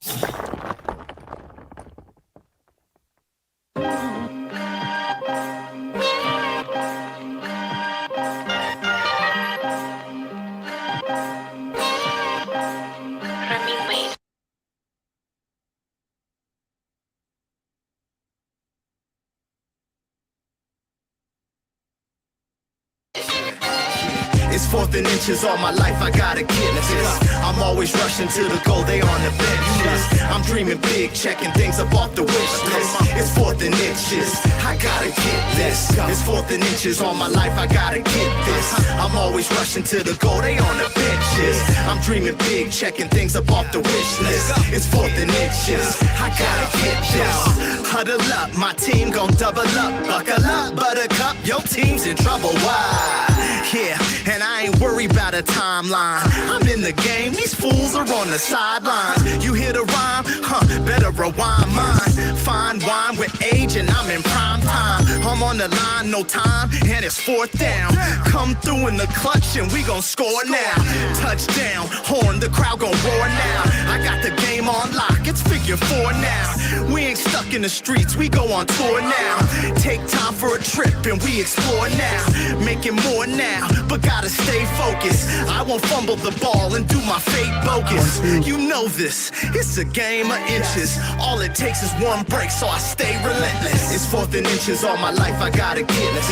It's fourth and inches all my life, I gotta get this. I'm always rushing to the goal, they on the bench list. I'm dreaming big, checking things up off the wish list. It's fourth and inches, I gotta get this. It's fourth and inches all my life, I gotta get this. I'm always rushing to the goal, they on the benches. I'm dreaming big, checking things up off the wish list. It's fourth and inches, I gotta get this. Huddle up, my team gon' double up. Buckle up, buttercup, your team's in trouble. Why? Yeah, and I ain't worried about a timeline. I'm in the game, these fools are on the sidelines. You hear the rhyme? Better rewind mine. Fine wine with age and I'm in prime time. I'm on the line, no time, and it's fourth down. Come through in the clutch and we gon' score now. Touchdown, horn, the crowd gon' roar now. I got the game on lock, it's figure four now. We ain't stuck in the streets, we go on tour now. Take time for a trip and we explore now. Making more now, but gotta stay focused. I won't fumble the ball and do my fate bogus. You know this, it's a game of inches. All it takes is one break, so I stay relentless. It's fourth and inches all my life, I gotta get this.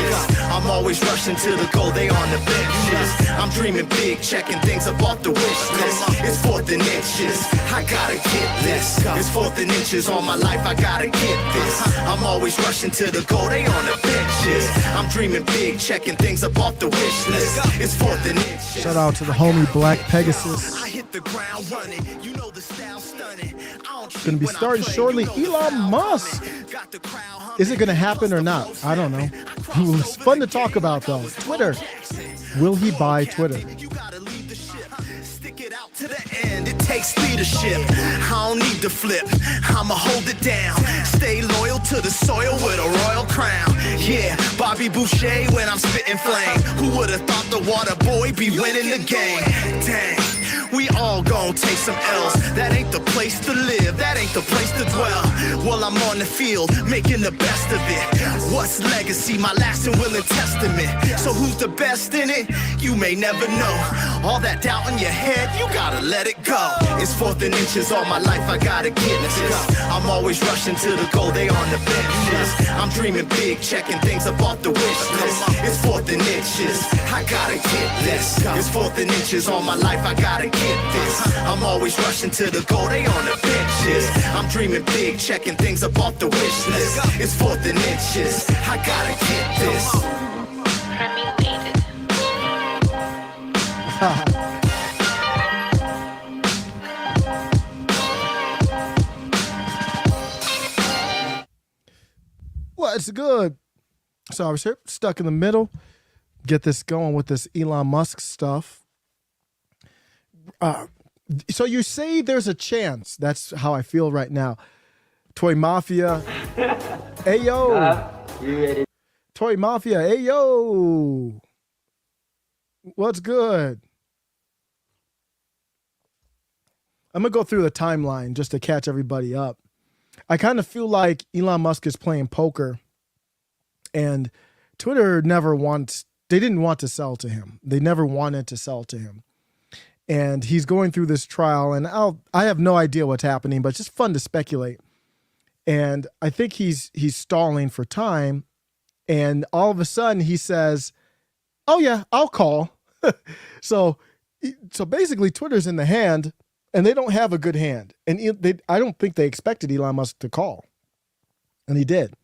I'm always rushing to the goal, they on the bench list. I'm dreaming big, checking things up off the wish list. It's fourth and inches, I gotta get this. It's fourth and inches all my life, I gotta get this. I'm always rushing to the goal, they on the benches. I'm dreaming big, checking things up off the wish list. It's fourth and inches. Shout out to the homie Black Pegasus. I hit the ground running, you know the style stunning. Going to be starting shortly. Elon Musk. Is it going to happen or not? I don't know. It's fun to talk about though. Twitter. Will he buy Twitter? To the end, it takes leadership. I don't need to flip, I'ma hold it down. Stay loyal to the soil with a royal crown. Yeah, Bobby Boucher when I'm spitting flame. Who would've thought the water boy be winning the game? Dang, we all gon' take some L's. That ain't the place to live, that ain't the place to dwell. Well, I'm on the field, making the best of it. What's legacy? My last and willing testament. So who's the best in it? You may never know. All that doubt in your head, you gotta let it go. It's fourth and inches all my life, I gotta get this. I'm always rushing to the goal, they on the bench list. I'm dreaming big, checking things up off the wish list. It's fourth and inches, I gotta get this. It's fourth and inches all my life, I gotta get this. I'm always rushing to the goal, they on the benches. I'm dreaming big, checking things up off the wish list. It's fourth and inches, I gotta get this. What's good? So I was here, stuck in the middle. Get this going with this Elon Musk stuff. So you say there's a chance. That's how I feel right now. Toy Mafia. Hey, yo. You ready? Toy Mafia. Hey, yo. What's good? I'm going to go through the timeline just to catch everybody up. I kind of feel like Elon Musk is playing poker, and Twitter they didn't want to sell to him. They never wanted to sell to him. And he's going through this trial, and I have no idea what's happening, but it's just fun to speculate. And I think he's stalling for time, and all of a sudden he says, oh yeah, I'll call. So basically Twitter's in the hand, and they don't have a good hand. And I don't think they expected Elon Musk to call. And he did.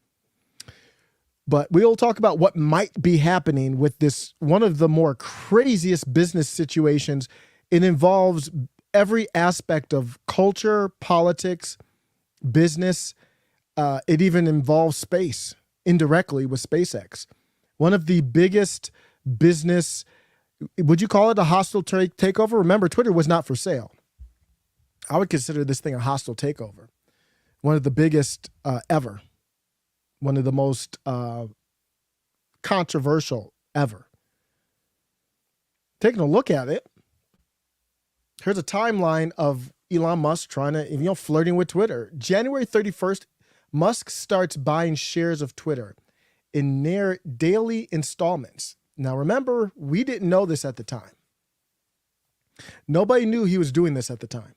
But we'll talk about what might be happening with this, one of the more craziest business situations. It involves every aspect of culture, politics, business. It even involves space, indirectly with SpaceX. One of the biggest business, would you call it a hostile takeover? Remember, Twitter was not for sale. I would consider this thing a hostile takeover. One of the biggest ever. One of the most controversial ever. Taking a look at it, here's a timeline of Elon Musk trying to, flirting with Twitter. January 31st, Musk starts buying shares of Twitter in near daily installments. Now, remember, we didn't know this at the time. Nobody knew he was doing this at the time.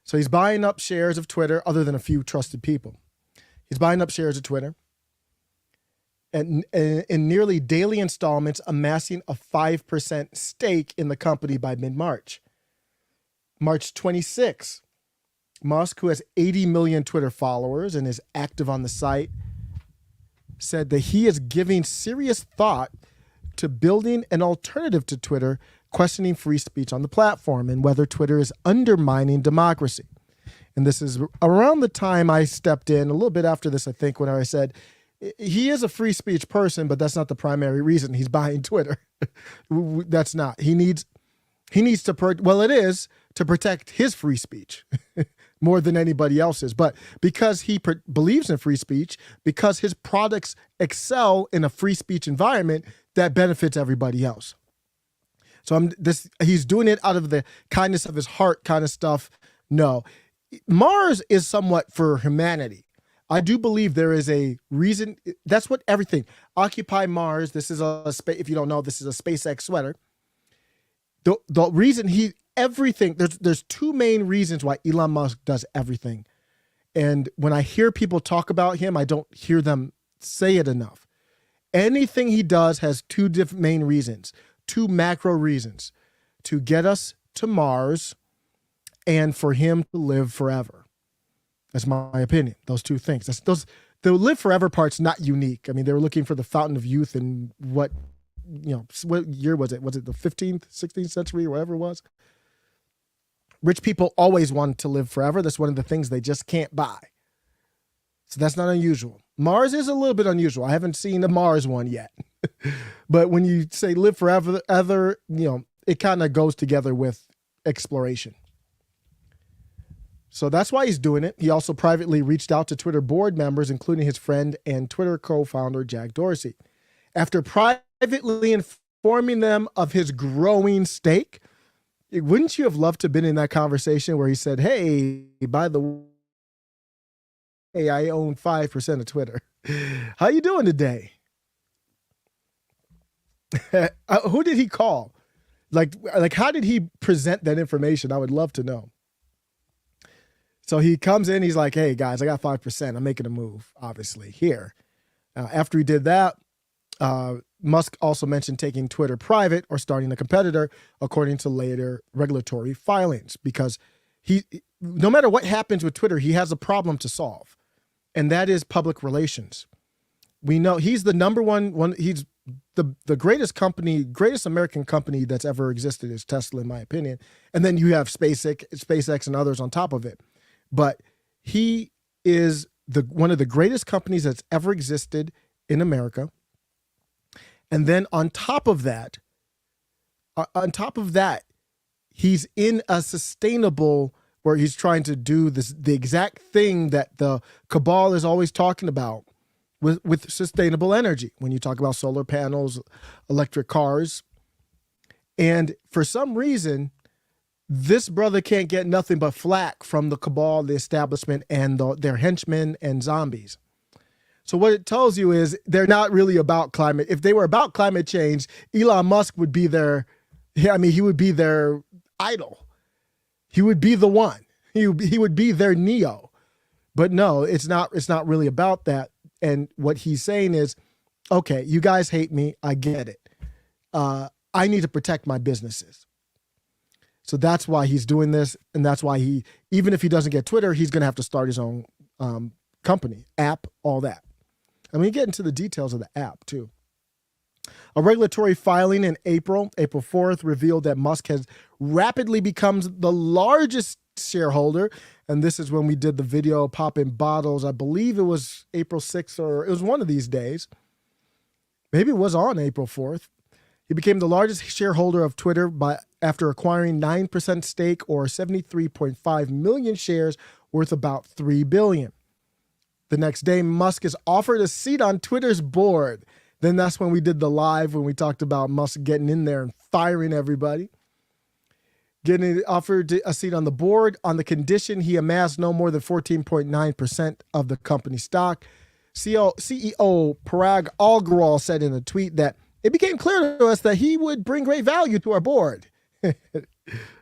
So he's buying up shares of Twitter, other than a few trusted people. He's buying up shares of Twitter and in nearly daily installments, amassing a 5% stake in the company by mid-March. March 26, Musk, who has 80 million Twitter followers and is active on the site, said that he is giving serious thought to building an alternative to Twitter, questioning free speech on the platform and whether Twitter is undermining democracy. And this is around the time I stepped in, a little bit after this, I think, when I said, he is a free speech person, but that's not the primary reason he's buying Twitter. That's not. He needs to, it is to protect his free speech more than anybody else's. But because he believes in free speech, because his products excel in a free speech environment, that benefits everybody else. So he's doing it out of the kindness of his heart kind of stuff. No, Mars is somewhat for humanity. I do believe there is a reason. That's what everything. Occupy Mars. This is a space. If you don't know, this is a SpaceX sweater. The reason everything, there's two main reasons why Elon Musk does everything. And when I hear people talk about him, I don't hear them say it enough. Anything he does has two different main reasons, two macro reasons: to get us to Mars and for him to live forever. That's my opinion. Those two things. The live forever part's not unique. I mean, they were looking for the fountain of youth in what year was it? Was it the 15th, 16th century or whatever it was? Rich people always wanted to live forever. That's one of the things they just can't buy. So that's not unusual. Mars is a little bit unusual. I haven't seen the Mars one yet. But when you say live forever, it kind of goes together with exploration. So that's why he's doing it. He also privately reached out to Twitter board members, including his friend and Twitter co-founder, Jack Dorsey. After privately informing them of his growing stake, wouldn't you have loved to have been in that conversation where he said, hey, by the way, I own 5% of Twitter. How you doing today? Who did he call? Like, how did he present that information? I would love to know. So he comes in, he's like, hey, guys, I got 5%. I'm making a move, obviously, here. After he did that, Musk also mentioned taking Twitter private or starting a competitor, according to later regulatory filings, because no matter what happens with Twitter, he has a problem to solve, and that is public relations. We know he's the number one. He's the greatest American company that's ever existed is Tesla, in my opinion. And then you have SpaceX and others on top of it. But he is one of the greatest companies that's ever existed in America. And then on top of that, he's in a sustainable where he's trying to do the exact thing that the cabal is always talking about with sustainable energy. When you talk about solar panels, electric cars, and for some reason, this brother can't get nothing but flack from the cabal, the establishment, and their henchmen and zombies. So what it tells you is they're not really about climate. If they were about climate change, Elon Musk would be he would be their idol. He would be the one. He would be their Neo. But no, it's not really about that. And what he's saying is, okay, you guys hate me. I get it. I need to protect my businesses. So that's why he's doing this. And that's why even if he doesn't get Twitter, he's going to have to start his own company, app, all that. And we get into the details of the app too. A regulatory filing in April 4th, revealed that Musk has rapidly become the largest shareholder. And this is when we did the video popping bottles. I believe it was April 6th, or it was one of these days. Maybe it was on April 4th. He became the largest shareholder of Twitter after acquiring 9% stake, or 73.5 million shares worth about $3 billion. The next day, Musk is offered a seat on Twitter's board. Then that's when we did the live when we talked about Musk getting in there and firing everybody. getting offered a seat on the board on the condition he amassed no more than 14.9% of the company stock. CEO Parag Agrawal said in a tweet that it became clear to us that he would bring great value to our board.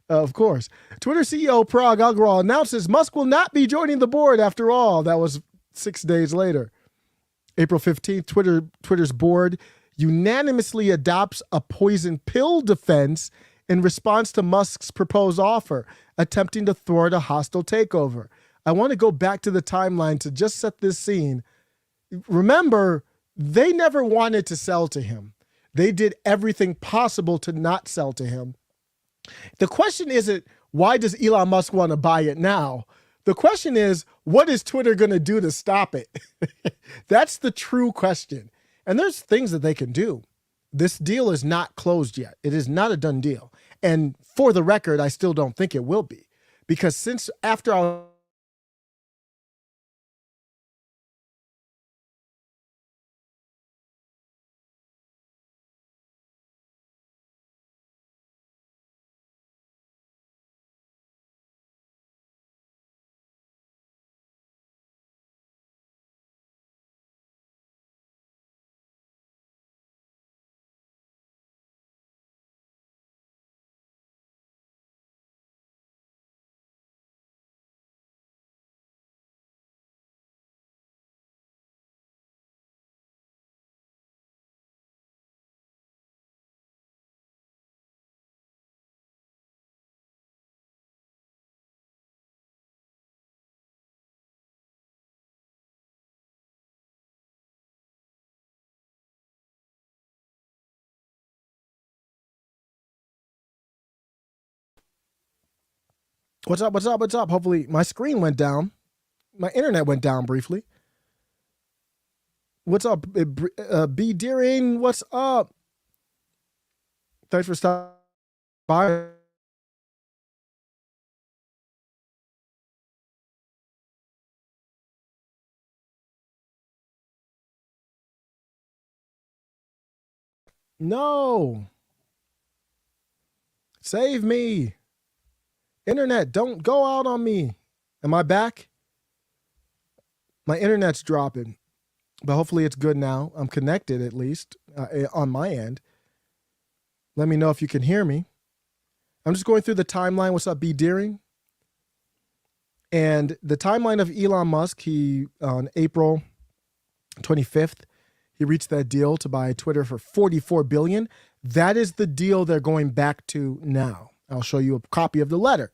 Of course. Twitter CEO Parag Agrawal announces Musk will not be joining the board after all. That was 6 days later. April 15th, Twitter's board unanimously adopts a poison pill defense in response to Musk's proposed offer, attempting to thwart a hostile takeover. I want to go back to the timeline to just set this scene. Remember, they never wanted to sell to him. They did everything possible to not sell to him. The question isn't, why does Elon Musk want to buy it now? The question is, what is Twitter going to do to stop it? That's the true question. And there's things that they can do. This deal is not closed yet. It is not a done deal. And for the record, I still don't think it will be. Because since after our What's up? What's up? What's up? Hopefully my screen went down. My internet went down briefly. What's up? B. Deering, what's up? Thanks for stopping by. No. Save me. Internet, don't go out on me. Am I back? My internet's dropping, but hopefully it's good now. I'm connected at least on my end. Let me know if you can hear me. I'm just going through the timeline. What's up, B. Deering? And the timeline of Elon Musk, he on April 25th, he reached that deal to buy Twitter for $44 billion. That is the deal they're going back to now. I'll show you a copy of the letter.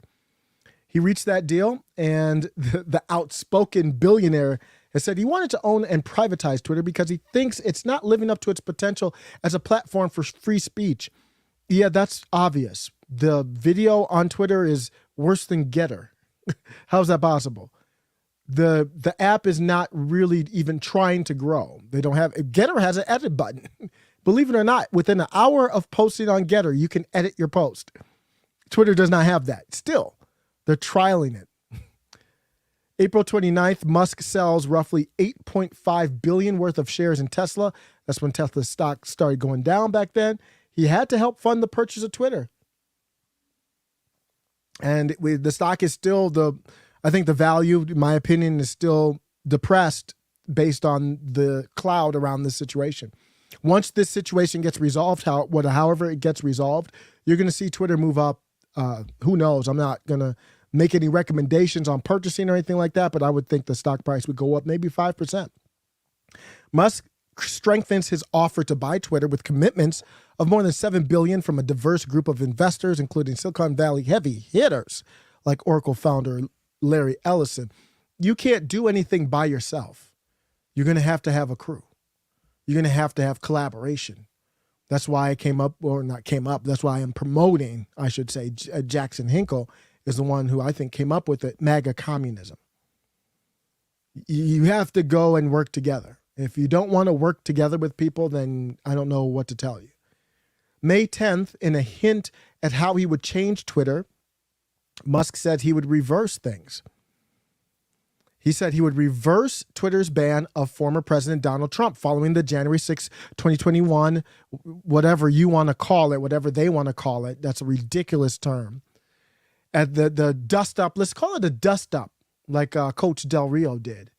He reached that deal, and the outspoken billionaire has said he wanted to own and privatize Twitter because he thinks it's not living up to its potential as a platform for free speech. Yeah, that's obvious. The video on Twitter is worse than Getter. How's that possible? The app is not really even trying to grow. They don't have, Getter has an edit button. Believe it or not, within an hour of posting on Getter, you can edit your post. Twitter does not have that. Still, they're trialing it. April 29th, Musk sells roughly $8.5 billion worth of shares in Tesla. That's when Tesla's stock started going down back then. He had to help fund the purchase of Twitter. And the stock is still I think the value, in my opinion, is still depressed based on the cloud around this situation. Once this situation gets resolved, however it gets resolved, you're going to see Twitter move up. Who knows? I'm not going to make any recommendations on purchasing or anything like that, but I would think the stock price would go up maybe 5%. Musk strengthens his offer to buy Twitter with commitments of more than $7 billion from a diverse group of investors, including Silicon Valley heavy hitters like Oracle founder Larry Ellison. You can't do anything by yourself. You're going to have a crew. You're going to have collaboration. That's why I that's why I'm promoting, I should say, Jackson Hinkle is the one who I think came up with it, MAGA communism. You have to go and work together. If you don't want to work together with people, then I don't know what to tell you. May 10th, in a hint at how he would change Twitter, Musk said he would reverse things. He said he would reverse Twitter's ban of former President Donald Trump following the January 6, 2021, whatever you want to call it, whatever they want to call it. That's a ridiculous term. at the dust up. Let's call it a dust up, like Coach Del Rio did.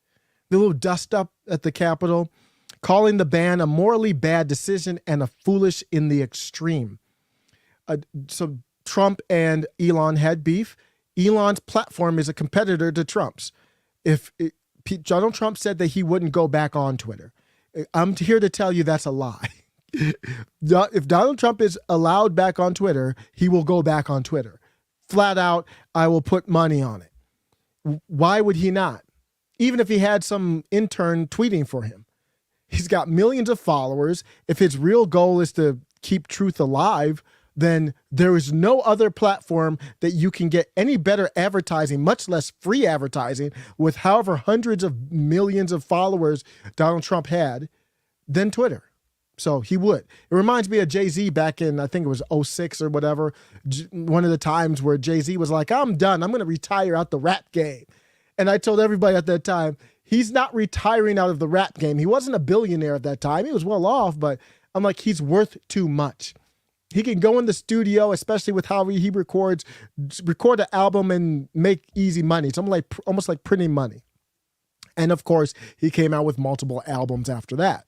The little dust up at the Capitol, calling the ban a morally bad decision and a foolish in the extreme. So Trump and Elon had beef. Elon's platform is a competitor to Trump's. Donald Trump said that he wouldn't go back on Twitter. I'm here to tell you that's a lie. If Donald Trump is allowed back on Twitter, he will go back on Twitter. Flat out, I will put money on it. Why would he not? Even if he had some intern tweeting for him. He's got millions of followers. If his real goal is to keep truth alive, then there is no other platform that you can get any better advertising, much less free advertising, with however hundreds of millions of followers Donald Trump had, than Twitter. So he would. It reminds me of Jay-Z back in, I think it was 06 or whatever, one of the times where Jay-Z was like, I'm done. I'm going to retire out the rap game. And I told everybody at that time, he's not retiring out of the rap game. He wasn't a billionaire at that time. He was well off, but I'm like, he's worth too much. He can go in the studio, especially with how he record an album and make easy money. It's almost like printing money. And of course, he came out with multiple albums after that.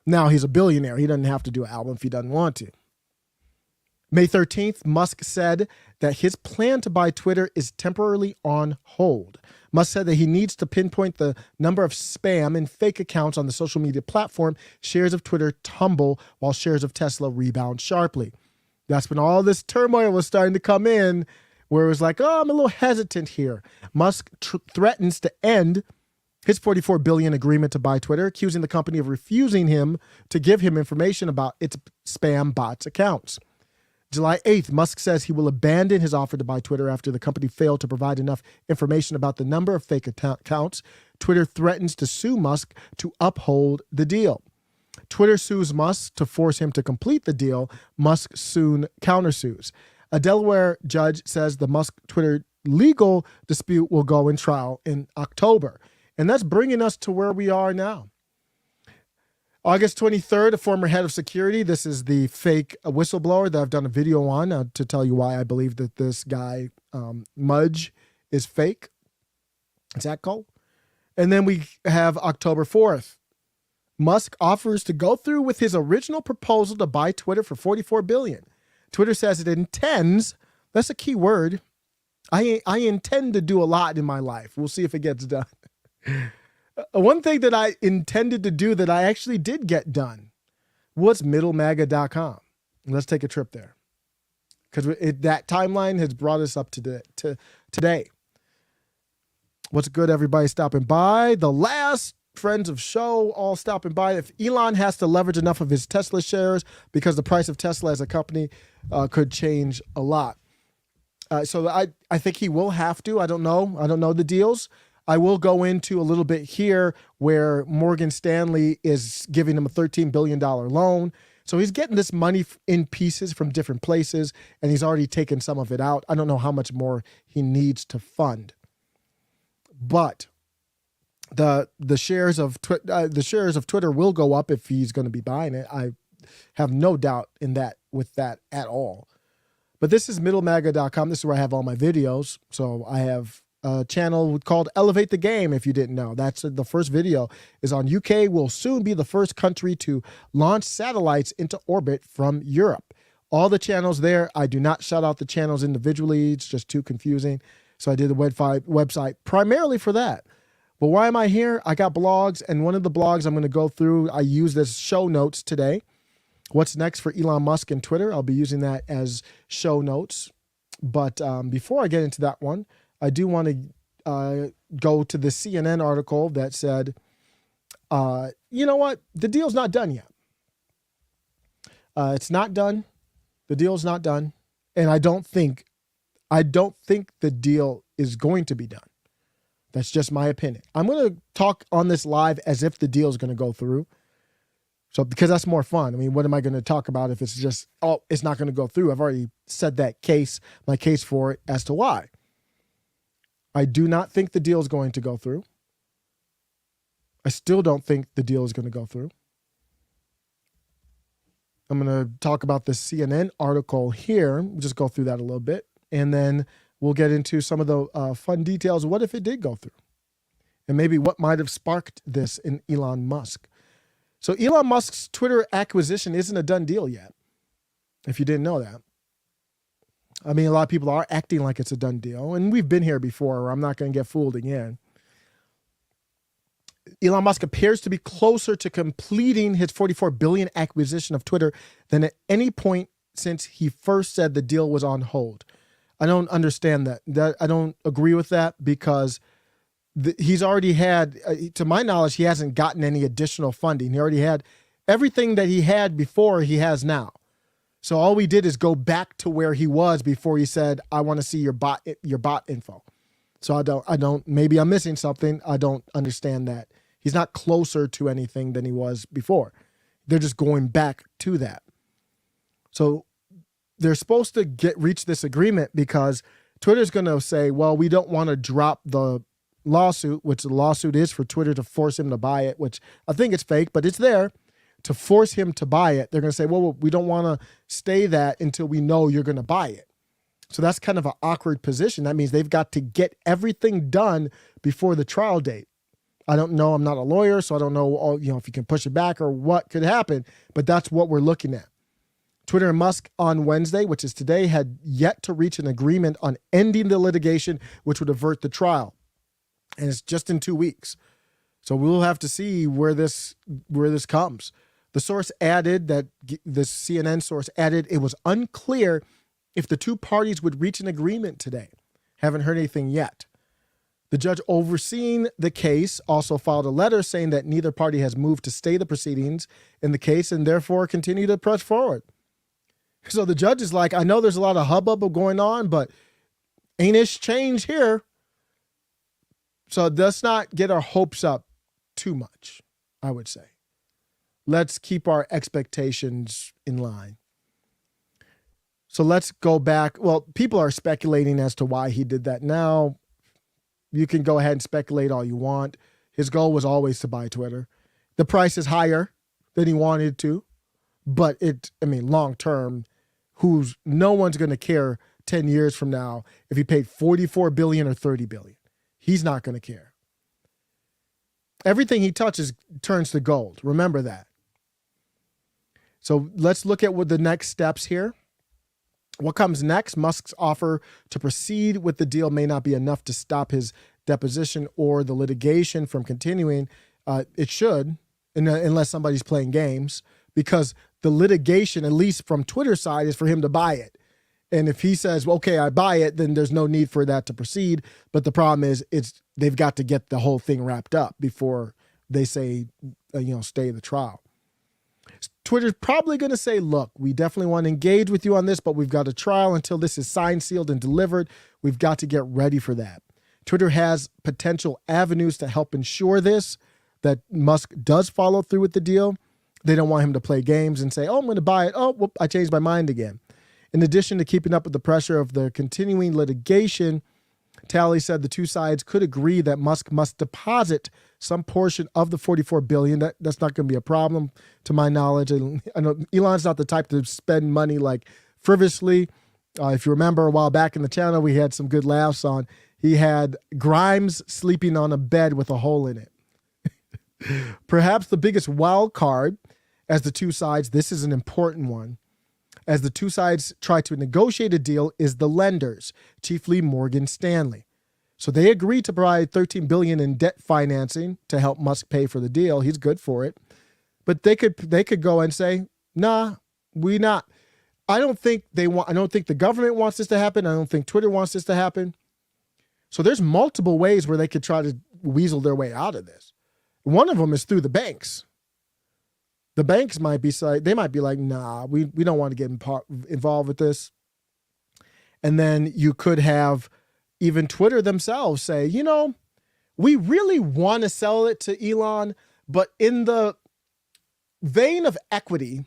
Now he's a billionaire. He doesn't have to do an album if he doesn't want to. May 13th, Musk said that his plan to buy Twitter is temporarily on hold. Musk said that he needs to pinpoint the number of spam and fake accounts on the social media platform. Shares of Twitter tumble while shares of Tesla rebound sharply. That's when all this turmoil was starting to come in, where it was like, oh, I'm a little hesitant here. Musk threatens to end his $44 billion agreement to buy Twitter, accusing the company of refusing him to give him information about its spam bots accounts. July 8th, Musk says he will abandon his offer to buy Twitter after the company failed to provide enough information about the number of fake accounts. Twitter threatens to sue Musk to uphold the deal. Twitter sues Musk to force him to complete the deal. Musk soon countersues. A Delaware judge says the Musk-Twitter legal dispute will go in trial in October. And that's bringing us to where we are now. August 23rd, a former head of security. This is the fake whistleblower that I've done a video on to tell you why I believe that this guy, Mudge, is fake. Is that cool? And then we have October 4th. Musk offers to go through with his original proposal to buy Twitter for $44 billion. Twitter says it intends, that's a key word, I intend to do a lot in my life. We'll see if it gets done. One thing that I intended to do that I actually did get done was middlemaga.com. Let's take a trip there. Because that timeline has brought us up to today. What's good, everybody stopping by? The last friends of show all stopping by. If Elon has to leverage enough of his Tesla shares, because the price of Tesla as a company could change a lot. So I think he will have to. I don't know the deals. I will go into a little bit here where Morgan Stanley is giving him a $13 billion loan. So he's getting this money in pieces from different places, and he's already taken some of it out. I don't know how much more he needs to fund. But the shares of Twitter will go up if he's going to be buying it. I have no doubt with that at all. But this is middlemaga.com. This is where I have all my videos. So I have a channel called Elevate the Game, if you didn't know. That's the first video is on UK will soon be the first country to launch satellites into orbit from Europe. All the channels there, I do not shout out the channels individually. It's just too confusing. So I did a website primarily for that. But why am I here? I got blogs, and one of the blogs I'm going to go through, I use this show notes today. What's next for Elon Musk and Twitter? I'll be using that as show notes. But before I get into that one, I do want to go to the CNN article that said, you know what? The deal's not done yet. It's not done. The deal's not done. And I don't think the deal is going to be done. That's just my opinion. I'm going to talk on this live as if the deal is going to go through. So, because that's more fun. I mean, what am I going to talk about if it's just, oh, it's not going to go through? I've already said my case for it as to why. I do not think the deal is going to go through. I still don't think the deal is going to go through. I'm going to talk about the CNN article here. We'll just go through that a little bit. And then We'll get into some of the fun details. What if it did go through? And maybe what might have sparked this in Elon Musk. So Elon Musk's Twitter acquisition isn't a done deal yet, if you didn't know that. I mean, a lot of people are acting like it's a done deal, and we've been here before. I'm not going to get fooled again. Elon Musk appears to be closer to completing his $44 billion acquisition of Twitter than at any point since he first said the deal was on hold. I don't understand that. I don't agree with that because he's already had, to my knowledge, he hasn't gotten any additional funding. He already had everything that he had before he has now. So all we did is go back to where he was before he said, I want to see your bot info. So I don't, maybe I'm missing something. I don't understand that. He's not closer to anything than he was before. They're just going back to that. So they're supposed to reach this agreement because Twitter's going to say, well, we don't want to drop the lawsuit, which the lawsuit is for Twitter to force him to buy it, which I think it's fake, but it's there to force him to buy it. They're going to say, well, we don't want to stay that until we know you're going to buy it. So that's kind of an awkward position. That means they've got to get everything done before the trial date. I don't know. I'm not a lawyer, so I don't know, if you can push it back or what could happen, but that's what we're looking at. Twitter and Musk on Wednesday, which is today, had yet to reach an agreement on ending the litigation, which would avert the trial. And it's just in 2 weeks. So we'll have to see where this comes. The source added that the CNN source added it was unclear if the two parties would reach an agreement today. Haven't heard anything yet. The judge overseeing the case also filed a letter saying that neither party has moved to stay the proceedings in the case and therefore continue to press forward. So the judge is like, I know there's a lot of hubbub going on, but ain't ish change here. So let's not get our hopes up too much, I would say. Let's keep our expectations in line. So let's go back. Well, people are speculating as to why he did that now. You can go ahead and speculate all you want. His goal was always to buy Twitter. The price is higher than he wanted to, but long term, no one's going to care 10 years from now if he paid $44 billion or $30 billion. He's not going to care. Everything he touches turns to gold. Remember that. So let's look at what the next steps here. What comes next? Musk's offer to proceed with the deal may not be enough to stop his deposition or the litigation from continuing. It should, unless somebody's playing games, because the litigation, at least from Twitter's side, is for him to buy it. And if he says, well, okay, I buy it, then there's no need for that to proceed. But the problem is they've got to get the whole thing wrapped up before they say, stay the trial. Twitter's probably going to say, look, we definitely want to engage with you on this, but we've got a trial until this is signed, sealed, and delivered. We've got to get ready for that. Twitter has potential avenues to help ensure that Musk does follow through with the deal. They don't want him to play games and say, oh, I'm going to buy it. Oh, whoop, I changed my mind again. In addition to keeping up with the pressure of the continuing litigation, Talley said the two sides could agree that Musk must deposit some portion of the $44 billion. That's not going to be a problem, to my knowledge. I know Elon's not the type to spend money like frivolously. If you remember a while back in the channel, we had some good laughs on. He had Grimes sleeping on a bed with a hole in it. Perhaps the biggest wild card as the two sides, this is an important one, as the two sides try to negotiate a deal is the lenders, chiefly Morgan Stanley. So they agreed to provide $13 billion in debt financing to help Musk pay for the deal. He's good for it. But they could go and say, nah, we not. I don't think the government wants this to happen. I don't think Twitter wants this to happen. So there's multiple ways where they could try to weasel their way out of this. One of them is through the banks. The banks might be like, nah, we don't want to get involved with this. And then you could have even Twitter themselves say, we really want to sell it to Elon, but in the vein of equity,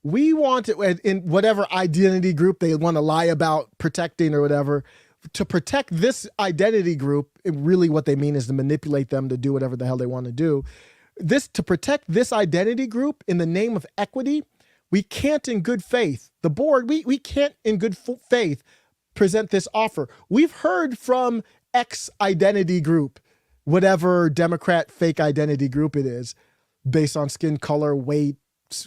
we want it in whatever identity group they want to lie about protecting or whatever. To protect this identity group, really what they mean is to manipulate them to do whatever the hell they want to do. To protect this identity group in the name of equity, we can't in good faith, the board, we can't in good faith present this offer. We've heard from X identity group, whatever Democrat fake identity group it is, based on skin color, weight,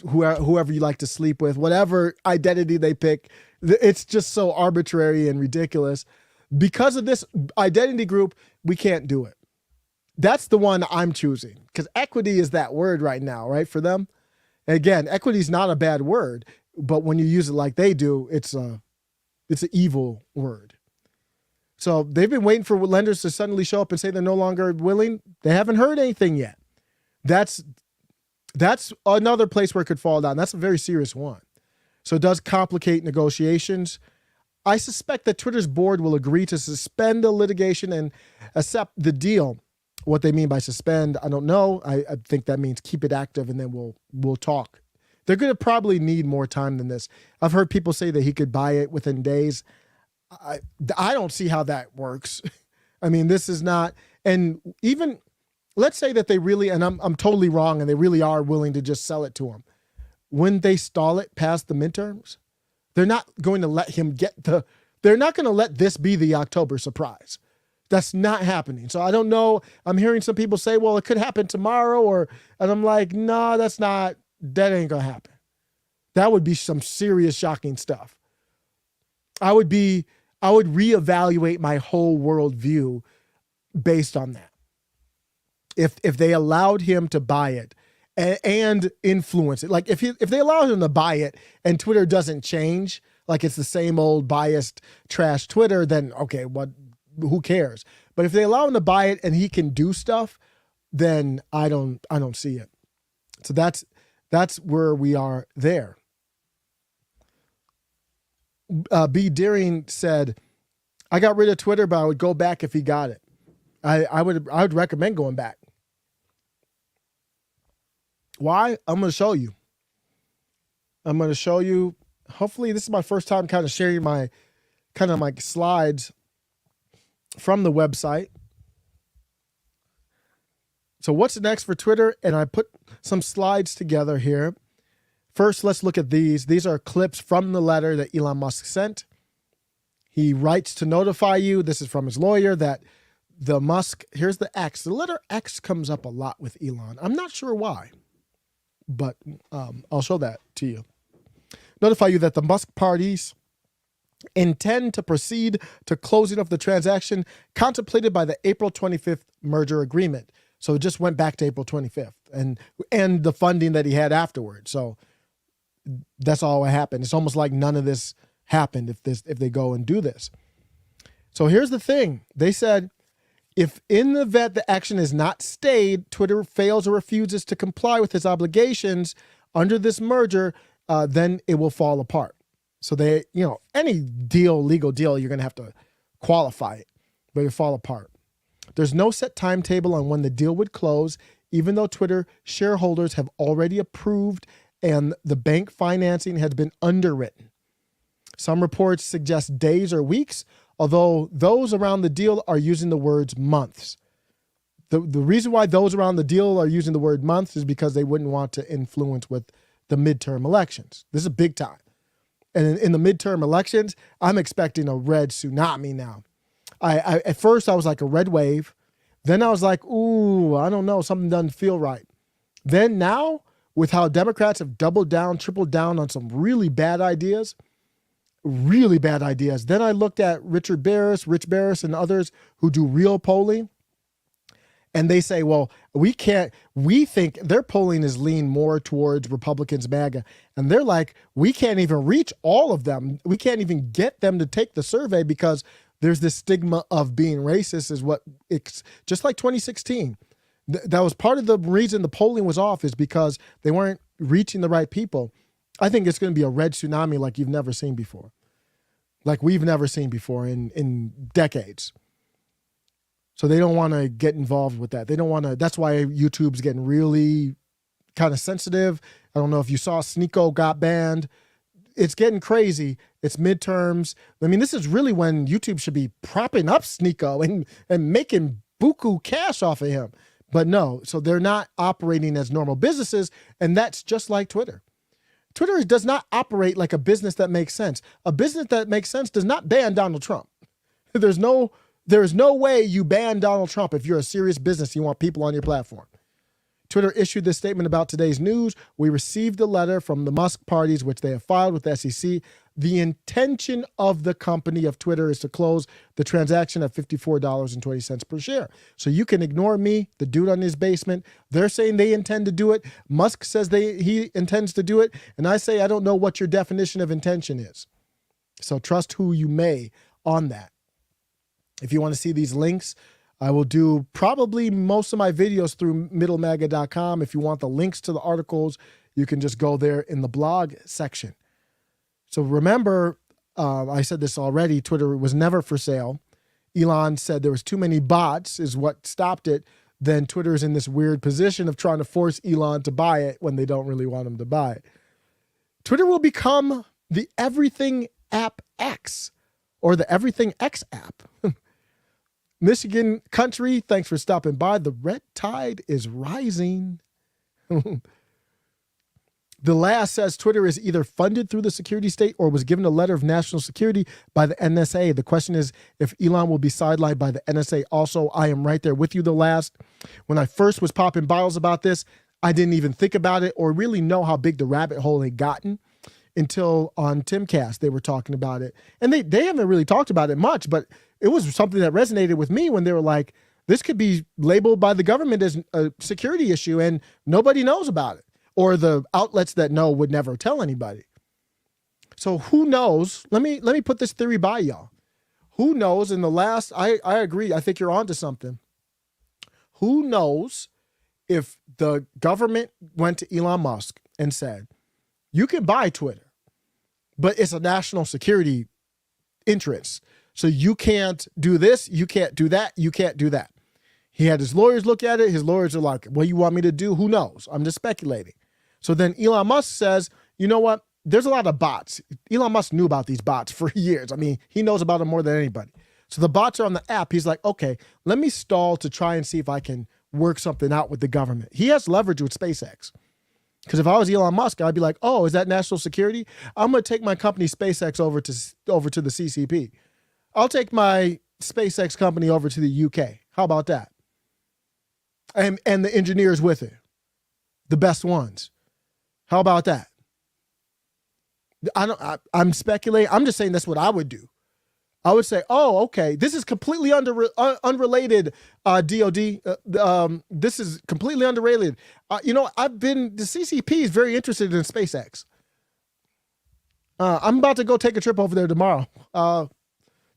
whoever you like to sleep with, whatever identity they pick. It's just so arbitrary and ridiculous. Because of this identity group, we can't do it. That's the one I'm choosing, because equity is that word right now, right, for them. And again, equity is not a bad word, but when you use it like they do, it's an evil word. So they've been waiting for lenders to suddenly show up and say they're no longer willing. They haven't heard anything yet. That's another place where it could fall down. That's a very serious one. So it does complicate negotiations. I suspect that Twitter's board will agree to suspend the litigation and accept the deal. What they mean by suspend, I don't know. I think that means keep it active and then we'll talk. They're going to probably need more time than this. I've heard people say that he could buy it within days. I don't see how that works. I mean, this is not, and even let's say that they really, and I'm totally wrong, and they really are willing to just sell it to him. When they stall it past the midterms, they're not going to let him they're not going to let this be the October surprise. That's not happening. So I don't know. I'm hearing some people say, well, it could happen tomorrow, and I'm like, no, that ain't going to happen. That would be some serious, shocking stuff. I would reevaluate my whole worldview based on that. If they allowed him to buy it and influence it, like if they allow him to buy it and Twitter doesn't change, like it's the same old biased trash Twitter, then okay, who cares? But if they allow him to buy it and he can do stuff, then I don't see it. So that's where we are there. B. Deering said, I got rid of Twitter, but I would go back if he got it. I would recommend going back. Why? I'm going to show you. Hopefully this is my first time kind of sharing my slides from the website. So what's next for Twitter? And I put some slides together here. First, let's look at these. These are clips from the letter that Elon Musk sent. He writes to notify you, this is from his lawyer, that the Musk, here's the X. The letter X comes up a lot with Elon. I'm not sure why, but I'll show that to you. Notify you that the Musk parties intend to proceed to closing of the transaction contemplated by the April 25th merger agreement. So it just went back to April 25th and the funding that he had afterwards. So that's all what happened. It's almost like none of this happened if they go and do this. So here's the thing. They said, if in the event the action is not stayed, Twitter fails or refuses to comply with its obligations under this merger, then it will fall apart. So they, any legal deal, you're going to have to qualify it, but it'll fall apart. There's no set timetable on when the deal would close, even though Twitter shareholders have already approved and the bank financing has been underwritten. Some reports suggest days or weeks, although those around the deal are using the words months. The reason why those around the deal are using the word months is because they wouldn't want to influence with the midterm elections. This is big time. And in the midterm elections, I'm expecting a red tsunami now. At first, I was like a red wave. Then I was like, ooh, I don't know. Something doesn't feel right. Then now, with how Democrats have doubled down, tripled down on some really bad ideas. Then I looked at Rich Barris, and others who do real polling. And they say, well, we think their polling is leaned more towards Republicans, MAGA. And they're like, we can't even reach all of them. We can't even get them to take the survey because there's this stigma of being racist is what it's just like 2016. That was part of the reason the polling was off is because they weren't reaching the right people. I think it's going to be a red tsunami like you've never seen before. Like we've never seen before in decades. So they don't want to get involved with that. They don't want to, that's why YouTube's getting really kind of sensitive. I don't know if you saw Sneeko got banned. It's getting crazy. It's midterms. I mean, this is really when YouTube should be propping up Sneeko and making buku cash off of him. But no, so they're not operating as normal businesses. And that's just like Twitter. Twitter does not operate like a business that makes sense. A business that makes sense does not ban Donald Trump. There is no way you ban Donald Trump if you're a serious business. You want people on your platform. Twitter issued this statement about today's news. We received a letter from the Musk parties, which they have filed with the SEC. The intention of the company of Twitter is to close the transaction at $54.20 per share. So you can ignore me, the dude on his basement. They're saying they intend to do it. Musk says he intends to do it. And I say, I don't know what your definition of intention is. So trust who you may on that. If you want to see these links, I will do probably most of my videos through middlemaga.com. If you want the links to the articles, you can just go there in the blog section. So remember, I said this already, Twitter was never for sale. Elon said there was too many bots is what stopped it. Then Twitter is in this weird position of trying to force Elon to buy it when they don't really want him to buy it. Twitter will become the Everything App X, or the Everything X app. Michigan country, thanks for stopping by. The red tide is rising. The last says Twitter is either funded through the security state or was given a letter of national security by the NSA. The question is if Elon will be sidelined by the NSA. Also, I am right there with you. The last, when I first was popping bottles about this, I didn't even think about it or really know how big the rabbit hole had gotten until on Timcast they were talking about it. And they haven't really talked about it much, but it was something that resonated with me when they were like, this could be labeled by the government as a security issue and nobody knows about it. Or the outlets that know would never tell anybody. So who knows? Let me put this theory by y'all. Who knows in the last, I agree, I think you're onto something. Who knows if the government went to Elon Musk and said, you can buy Twitter, but it's a national security interest. So you can't do this, you can't do that, you can't do that. He had his lawyers look at it. His lawyers are like, what do you want me to do? Who knows? I'm just speculating. So then Elon Musk says, you know what? There's a lot of bots. Elon Musk knew about these bots for years. I mean, he knows about them more than anybody. So the bots are on the app. He's like, okay, let me stall to try and see if I can work something out with the government. He has leverage with SpaceX. Because if I was Elon Musk, I'd be like, oh, is that national security? I'm going to take my company SpaceX over to the CCP. I'll take my SpaceX company over to the UK. How about that? And the engineers with it, the best ones. How about that? I'm speculating. I'm just saying that's what I would do. I would say, oh, okay, this is completely unrelated, DOD. This is completely unrelated. The CCP is very interested in SpaceX. I'm about to go take a trip over there tomorrow.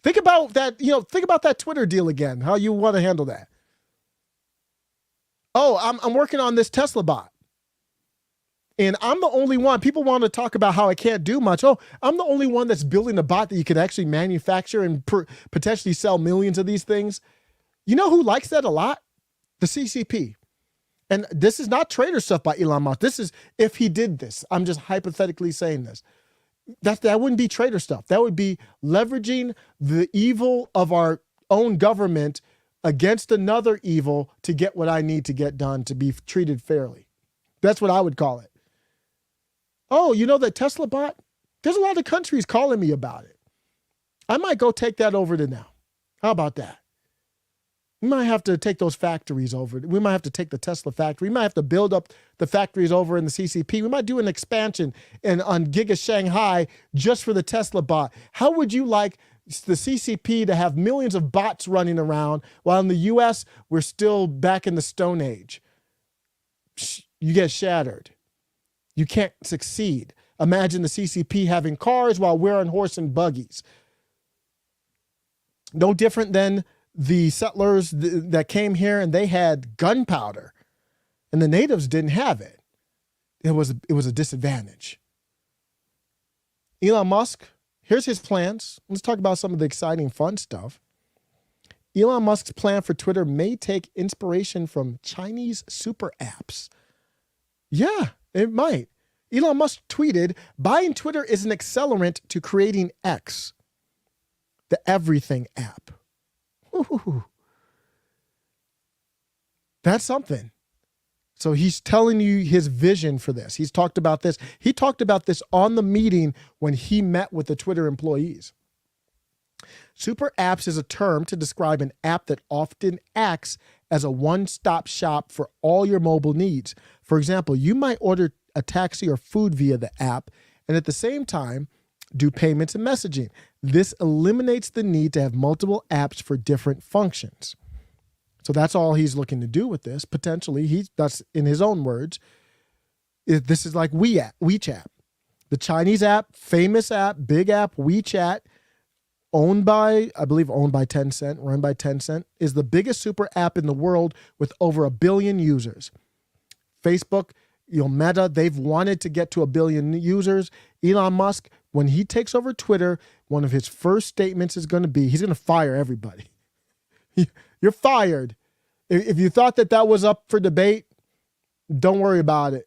Think about that, think about that Twitter deal again, how you want to handle that. Oh, I'm working on this Tesla bot. And I'm the only one. People want to talk about how I can't do much. Oh, I'm the only one that's building a bot that you could actually manufacture and potentially sell millions of these things. You know who likes that a lot? The CCP. And this is not traitor stuff by Elon Musk. This is if he did this. I'm just hypothetically saying this. That wouldn't be traitor stuff. That would be leveraging the evil of our own government against another evil to get what I need to get done to be treated fairly. That's what I would call it. Oh, you know that Tesla bot? There's a lot of countries calling me about it. I might go take that over to now. How about that? We might have to take those factories over. We might have to take the Tesla factory. We might have to build up the factories over in the CCP. We might do an expansion on Giga Shanghai just for the Tesla bot. How would you like the CCP to have millions of bots running around while in the US, we're still back in the Stone Age? You get shattered. You can't succeed. Imagine the CCP having cars while we're on horse and buggies. No different than the settlers that came here and they had gunpowder and the natives didn't have it. It was a disadvantage. Elon Musk, here's his plans. Let's talk about some of the exciting, fun stuff. Elon Musk's plan for Twitter may take inspiration from Chinese super apps. Yeah, it might. Elon Musk tweeted, buying Twitter is an accelerant to creating X, the everything app. Ooh, that's something. So he's telling you his vision for this. He's talked about this. He talked about this on the meeting when he met with the Twitter employees. Super apps is a term to describe an app that often acts as a one-stop shop for all your mobile needs. For example, you might order a taxi or food via the app and at the same time do payments and messaging. This eliminates the need to have multiple apps for different functions. So that's all he's looking to do with this. Potentially, that's in his own words. This is like WeChat. The Chinese app, famous app, big app, WeChat, owned by Tencent, run by Tencent, is the biggest super app in the world with over 1 billion users. Facebook, Meta, they've wanted to get to 1 billion users. Elon Musk, when he takes over Twitter, one of his first statements is going to be, he's going to fire everybody. You're fired. If you thought that was up for debate, don't worry about it.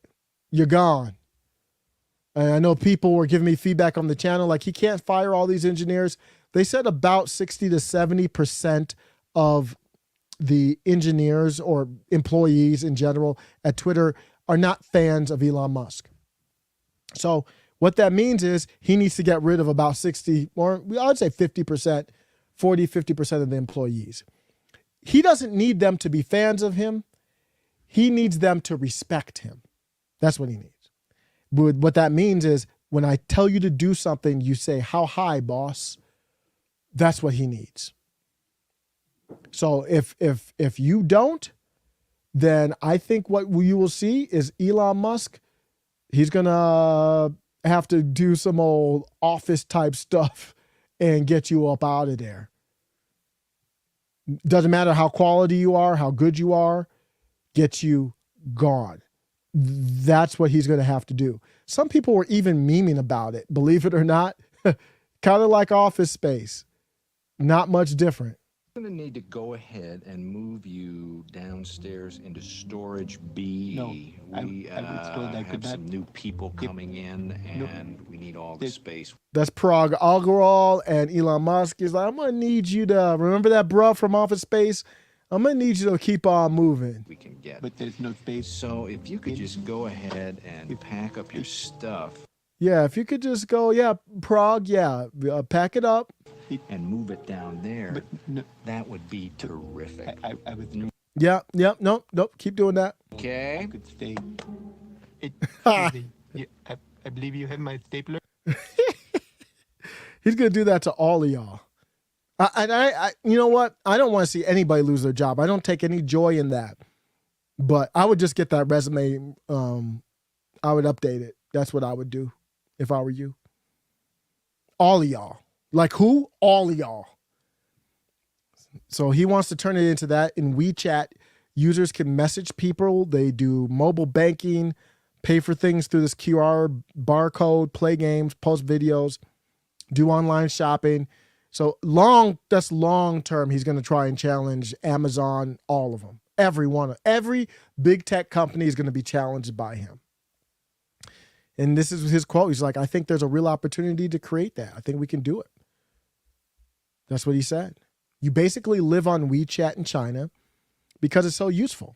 You're gone. And I know people were giving me feedback on the channel, like he can't fire all these engineers. They said about 60 to 70% of the engineers or employees in general at Twitter are not fans of Elon Musk. So what that means is he needs to get rid of about 60, or I'd say 50%, 40, 50% of the employees. He doesn't need them to be fans of him. He needs them to respect him. That's what he needs. But what that means is when I tell you to do something, you say, "How high, boss?" That's what he needs. So if you don't, then I think what you will see is Elon Musk, he's going to have to do some old office type stuff and get you up out of there. Doesn't matter how quality you are, how good you are, get you gone. That's what he's going to have to do. Some people were even memeing about it, believe it or not. Kind of like Office Space. Not much different. I'm going to need to go ahead and move you downstairs into storage B. No, We I was told I could have some not. new people coming in, and we need all the space. That's Parag Agrawal and Elon Musk. He's like, I'm going to need you to, remember that bruh from Office Space? I'm going to need you to keep on moving. We can get. But there's no space. So if you could just go ahead and pack up your stuff Yeah, if you could just go, Prague, pack it up. and move it down there, But no, that would be terrific. I was Nope, keep doing that. Okay? could stay. It, I believe you have my stapler. He's going to do that to all of y'all. I you know what? I don't want to see anybody lose their job. I don't take any joy in that. But I would just get that resume. I would update it. That's what I would do if I were you. All of y'all. Like who? All of y'all. So he wants to turn it into that. In WeChat, users can message people. They do mobile banking, pay for things through this QR barcode, play games, post videos, do online shopping. So that's long term. He's going to try and challenge Amazon, all of them. Every big tech company is going to be challenged by him. And this is his quote. He's like, I think there's a real opportunity to create that. I think we can do it. That's what he said. You basically live on WeChat in China because it's so useful.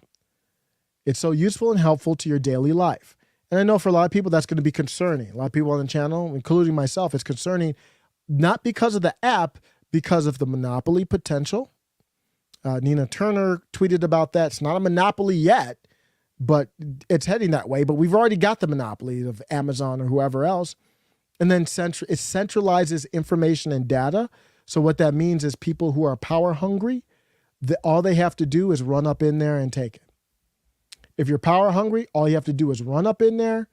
It's so useful and helpful to your daily life. And I know for a lot of people, that's going to be concerning. A lot of people on the channel, including myself, it's concerning not because of the app, because of the monopoly potential. Nina Turner tweeted about that. It's not a monopoly yet, but it's heading that way. But we've already got the monopoly of Amazon or whoever else. And then it centralizes information and data. So what that means is people who are power hungry, all they have to do is run up in there and take it. If you're power hungry, all you have to do is run up in there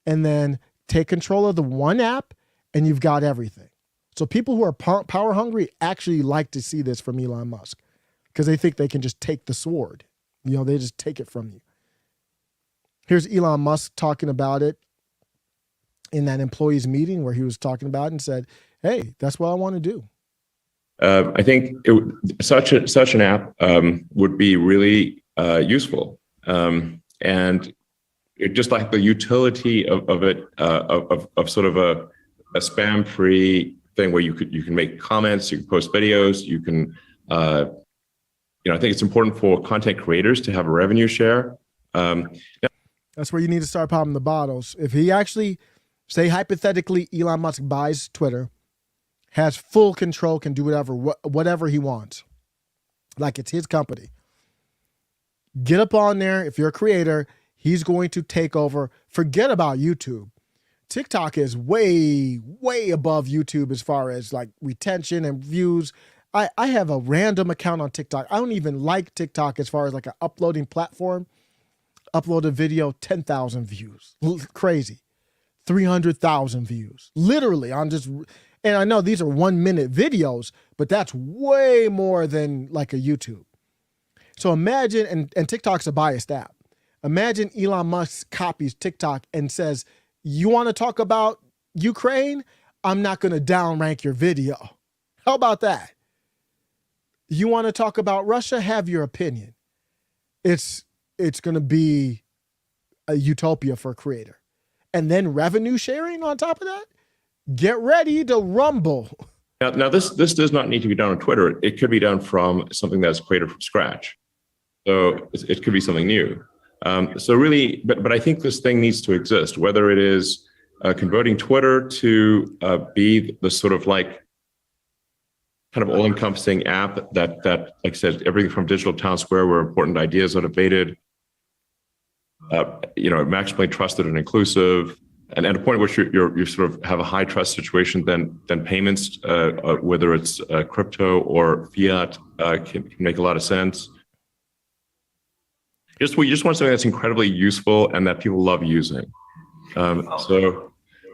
and then take control of the one app and you've got everything. So people who are power hungry actually like to see this from Elon Musk because they think they can just take the sword. They just take it from you. Here's Elon Musk talking about it in that employees meeting where he was talking about it and said, hey, that's what I want to do. I think such an app would be really useful, and just like the utility of it, of sort of a spam-free thing where you can make comments, you can post videos, you can, I think it's important for content creators to have a revenue share Um, That's where you need to start popping the bottles. If he actually, say hypothetically, Elon Musk buys Twitter, has full control, can do whatever he wants, like it's his company. Get up on there. If you're a creator, he's going to take over. Forget about YouTube. TikTok is way, way above YouTube as far as like retention and views. I have a random account on TikTok. I don't even like TikTok as far as like an uploading platform. Upload a video, 10,000 views. Crazy. 300,000 views. Literally on just, and I know these are 1 minute videos, but that's way more than like a YouTube. So imagine, and TikTok's a biased app. Imagine Elon Musk copies TikTok and says, you want to talk about Ukraine? I'm not going to downrank your video. How about that? You want to talk about Russia? Have your opinion. It's going to be a utopia for a creator. And then revenue sharing on top of that? Get ready to rumble. Now this does not need to be done on Twitter. It could be done from something that's created from scratch. So it could be something new. So really, but I think this thing needs to exist, whether it is converting Twitter to be the sort of like kind of all-encompassing app that, like I said, everything from digital town square where important ideas are debated, maximally trusted and inclusive, and at a point at which you sort of have a high trust situation, then payments, whether it's crypto or fiat, can make a lot of sense. We just want something that's incredibly useful and that people love using. But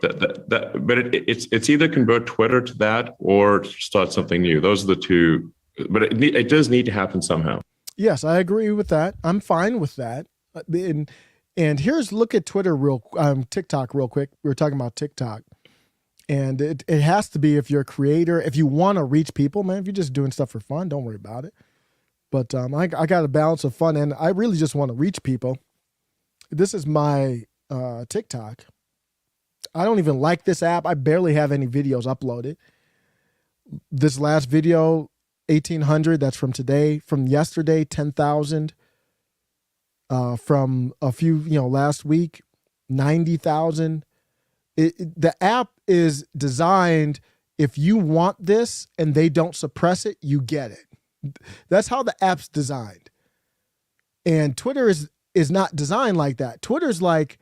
it's either convert Twitter to that or start something new. Those are the two. But it does need to happen somehow. Yes, I agree with that. I'm fine with that. And here's look at Twitter TikTok real quick. We were talking about TikTok, and it has to be if you're a creator, if you want to reach people, man. If you're just doing stuff for fun, don't worry about it. But I got a balance of fun, and I really just want to reach people. This is my TikTok. I don't even like this app. I barely have any videos uploaded. This last video, 1,800. That's from today. From yesterday, 10,000. From a few, last week, 90,000. The app is designed. If you want this and they don't suppress it, you get it. That's how the app's designed. And Twitter is not designed like that. Twitter's like,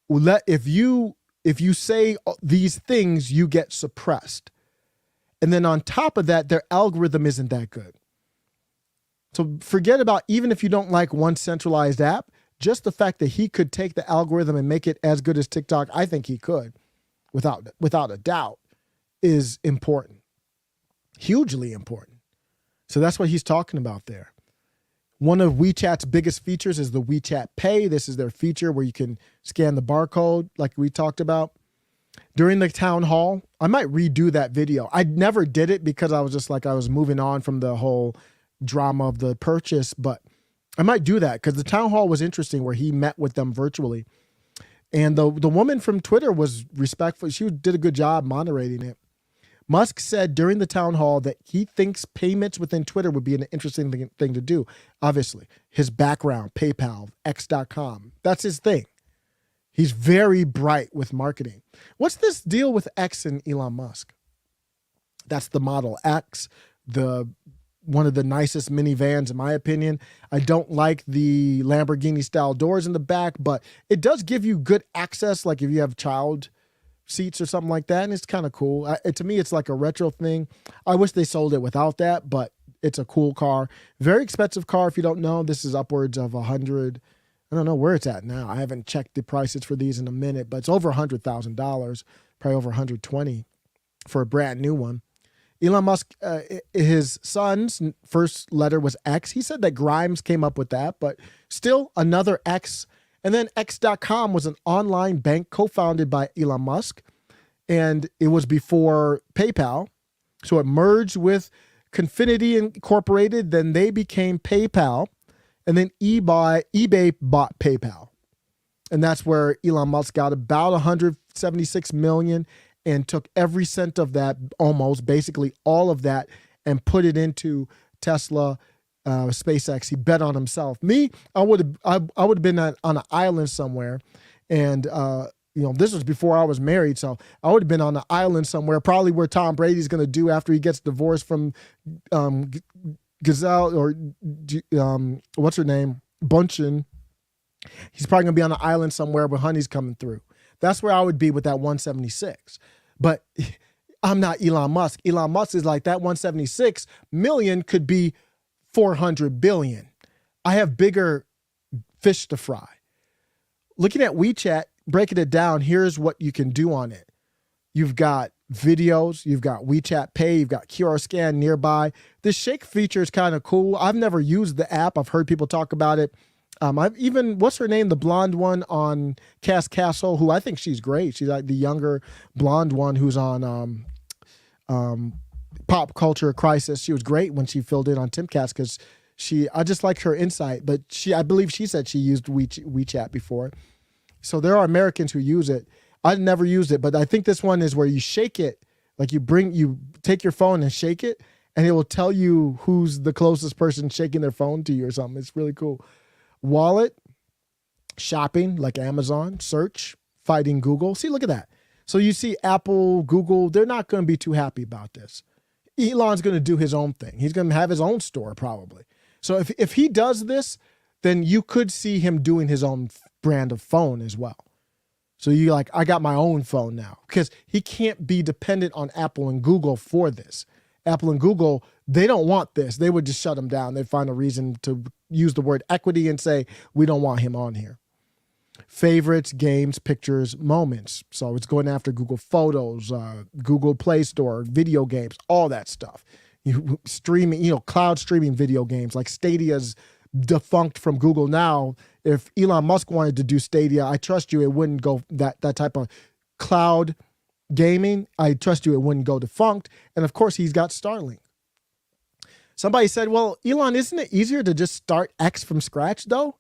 if you say these things, you get suppressed. And then on top of that, their algorithm isn't that good. So forget about, even if you don't like one centralized app, just the fact that he could take the algorithm and make it as good as TikTok, I think he could, without a doubt, is important. Hugely important. So that's what he's talking about there. One of WeChat's biggest features is the WeChat Pay. This is their feature where you can scan the barcode like we talked about. During the town hall, I might redo that video. I never did it because I was just like, I was moving on from the whole drama of the purchase, but I might do that because the town hall was interesting where he met with them virtually. And the woman from Twitter was respectful. She did a good job moderating it. Musk said during the town hall that he thinks payments within Twitter would be an interesting thing to do. Obviously, his background, PayPal, X.com, that's his thing. He's very bright with marketing. What's this deal with X and Elon Musk? That's the Model X, one of the nicest minivans in my opinion. I don't like the Lamborghini style doors in the back, but it does give you good access, like if you have child seats or something like that, and it's kind of cool. To me, it's like a retro thing. I wish they sold it without that, but it's a cool car. Very expensive car. If you don't know, this is upwards of 100. I don't know where it's at now. I haven't checked the prices for these in a minute, but it's over $100,000, probably over 120 for a brand new one. Elon Musk, his son's first letter was X. He said that Grimes came up with that, but still another X. And then X.com was an online bank co-founded by Elon Musk, and it was before PayPal. So it merged with Confinity Incorporated, then they became PayPal, and then eBay bought PayPal. And that's where Elon Musk got about 176 million and took every cent of that, almost basically all of that, and put it into Tesla SpaceX. He bet on himself. Me, I would have been on an island somewhere, and this was before I was married, so I would have been on an island somewhere, probably where Tom Brady's going to do after he gets divorced from Gazelle or what's her name, Bunchen. He's probably going to be on an island somewhere where honey's coming through. That's where I would be with that 176. But I'm not Elon Musk. Elon Musk is like that 176 million could be 400 billion. I have bigger fish to fry. Looking at WeChat, breaking it down, here's what you can do on it. You've got videos, you've got WeChat Pay, you've got QR scan nearby. This shake feature is kind of cool. I've never used the app. I've heard people talk about it. I've even, what's her name? The blonde one on Cast Castle, who I think she's great. She's like the younger blonde one who's on Pop Culture Crisis. She was great when she filled in on Timcast because I just liked her insight, but I believe she said she used WeChat before. So there are Americans who use it. I've never used it, but I think this one is where you shake it, like you take your phone and shake it, and it will tell you who's the closest person shaking their phone to you or something. It's really cool. Wallet, shopping like Amazon, search, fighting Google. See, look at that. So you see Apple, Google, they're not going to be too happy about this. Elon's going to do his own thing. He's going to have his own store probably. So if he does this, then you could see him doing his own brand of phone as well. So you like, I got my own phone now, because he can't be dependent on Apple and Google for this. Apple and Google, they don't want this. They would just shut him down. They'd find a reason to use the word equity and say, we don't want him on here. Favorites, games, pictures, moments. So it's going after Google Photos, Google Play Store, video games, all that stuff. You streaming, cloud streaming video games like Stadia's defunct from Google now. If Elon Musk wanted to do Stadia, I trust you it wouldn't go that type of cloud gaming. I trust you it wouldn't go defunct. And of course, he's got Starlink. Somebody said, well, Elon, isn't it easier to just start X from scratch though?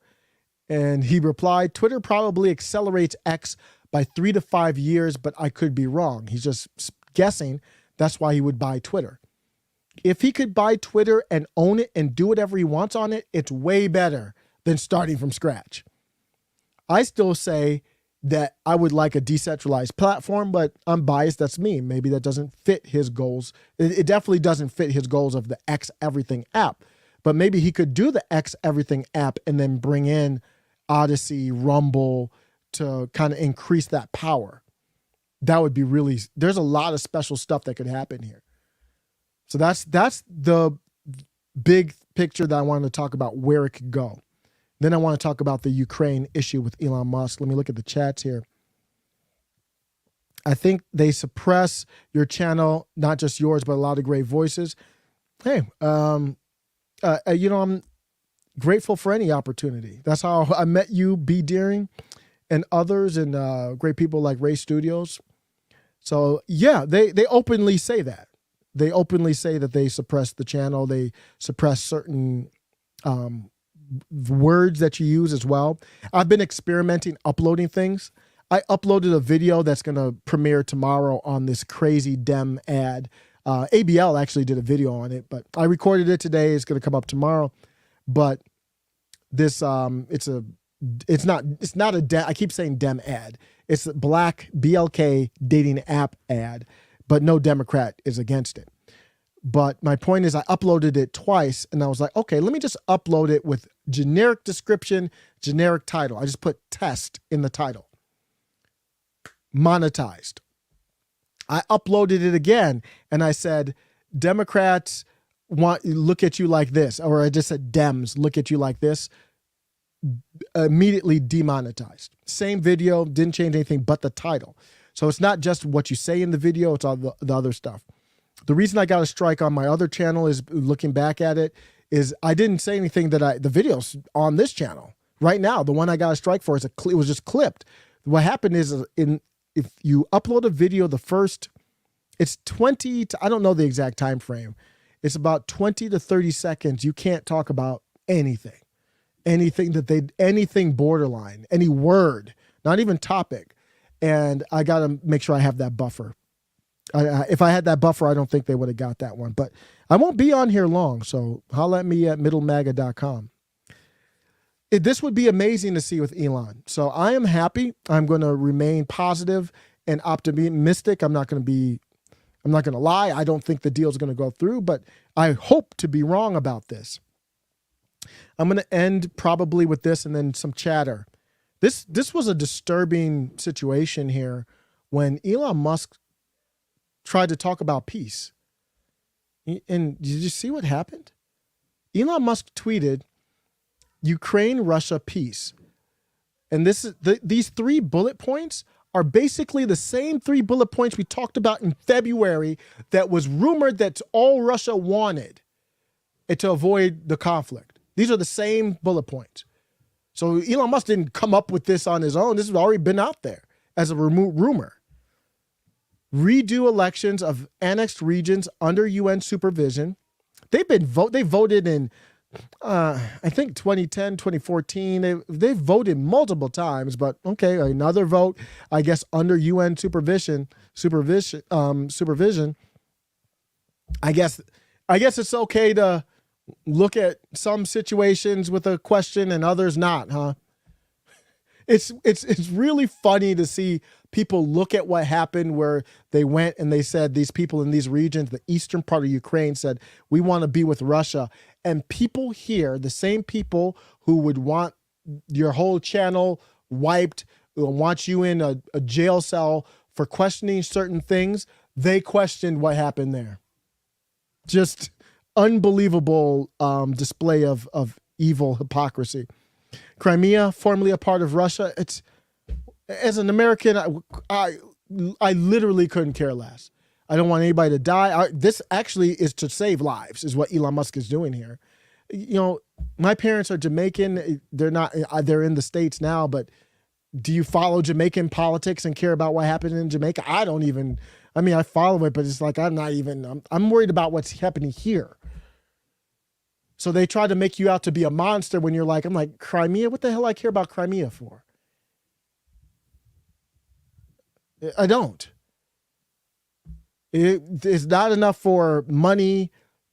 And he replied, Twitter probably accelerates X by 3 to 5 years, but I could be wrong. He's just guessing. That's why he would buy Twitter. If he could buy Twitter and own it and do whatever he wants on it, it's way better than starting from scratch. I still say that I would like a decentralized platform, but I'm biased. That's me. Maybe that doesn't fit his goals. It definitely doesn't fit his goals of the X Everything app, but maybe he could do the X Everything app and then bring in Odyssey, Rumble to kind of increase that power. That would be really, there's a lot of special stuff that could happen here. So that's the big picture that I wanted to talk about where it could go. Then I want to talk about the Ukraine issue with Elon Musk. Let me look at the chats here. I think they suppress your channel, not just yours, but a lot of great voices. Hey, I'm grateful for any opportunity. That's how I met you, B. Deering, and others, and great people like Ray Studios. So yeah, they openly say that. They openly say that they suppress the channel. They suppress certain words that you use as well. I've been experimenting uploading things. I uploaded a video that's going to premiere tomorrow on this crazy Dem ad. ABL actually did a video on it, but I recorded it today. It's going to come up tomorrow. But this, it's not a Dem. I keep saying Dem ad. It's a black BLK dating app ad, but no Democrat is against it. But my point is I uploaded it twice and I was like, okay, let me just upload it with generic description, generic title. I just put test in the title. Monetized. I uploaded it again and I said, Democrats look at you like this, or I just said Dems look at you like this. Immediately demonetized. Same video, didn't change anything but the title. So it's not just what you say in the video, it's all the other stuff. The reason I got a strike on my other channel is, looking back at it, is I didn't say anything that the video's on this channel. Right now, the one I got a strike for, it was just clipped. What happened is if you upload a video, it's 20 to, I don't know the exact time frame. It's about 20 to 30 seconds. You can't talk about anything. Anything borderline, any word, not even topic. And I got to make sure I have that buffer. If I had that buffer, I don't think they would have got that one. But I won't be on here long, so holla at me at middlemaga.com. This would be amazing to see with Elon. So I am happy. I'm going to remain positive and optimistic. I'm not going to lie. I don't think the deal is going to go through, but I hope to be wrong about this. I'm going to end probably with this and then some chatter. This was a disturbing situation here when Elon Musk tried to talk about peace. And did you see what happened? Elon Musk tweeted, Ukraine-Russia peace. And these 3 bullet points are basically the same 3 bullet points we talked about in February that was rumored that's all Russia wanted to avoid the conflict. These are the same bullet points. So Elon Musk didn't come up with this on his own. This has already been out there as a rumor. Redo elections of annexed regions under UN supervision. They voted in, I think 2010, 2014. They've voted multiple times, but okay, another vote, I guess, under UN supervision. I guess it's okay to look at some situations with a question and others not, huh? It's really funny to see people look at what happened where they went and they said these people in these regions, the eastern part of Ukraine, said, we want to be with Russia. And people here, the same people who would want your whole channel wiped, who want you in a jail cell for questioning certain things, they questioned what happened there. Just unbelievable display of evil hypocrisy. Crimea, formerly a part of Russia. It's, as an American, I literally couldn't care less. I don't want anybody to die. This actually is to save lives, is what Elon Musk is doing here. You know, my parents are Jamaican. They're in the States now, but do you follow Jamaican politics and care about what happened in Jamaica? I follow it, but it's like, I'm worried about what's happening here. So they try to make you out to be a monster when you're like, I'm like, Crimea? What the hell I care about Crimea for? I don't. It's not enough for money,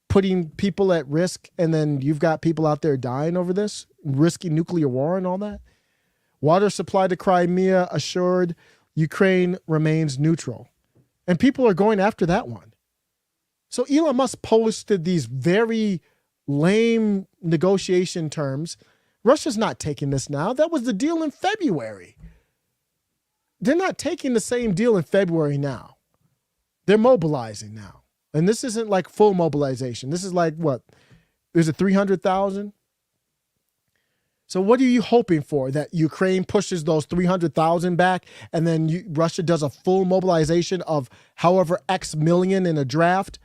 putting people at risk, and then you've got people out there dying over this, risking nuclear war and all that. Water supply to Crimea assured, Ukraine remains neutral. And people are going after that one. So Elon Musk posted these very lame negotiation terms. Russia's not taking this now. That was the deal in February. They're not taking the same deal in February now. They're mobilizing now. And this isn't like full mobilization. This is like what? Is it 300,000? So what are you hoping for? That Ukraine pushes those 300,000 back and then Russia does a full mobilization of however X million in a draft?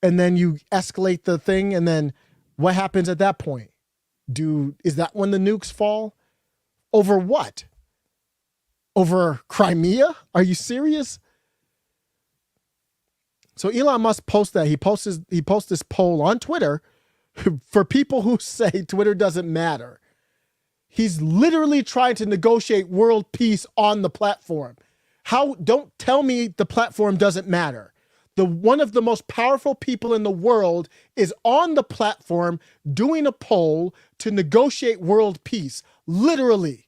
And then you escalate the thing, and then what happens at that point? Is that when the nukes fall? Over what? Over Crimea? Are you serious? So Elon Musk posts that. He posts this poll on Twitter for people who say Twitter doesn't matter. He's literally trying to negotiate world peace on the platform. Don't tell me the platform doesn't matter. One of the most powerful people in the world is on the platform doing a poll to negotiate world peace. Literally.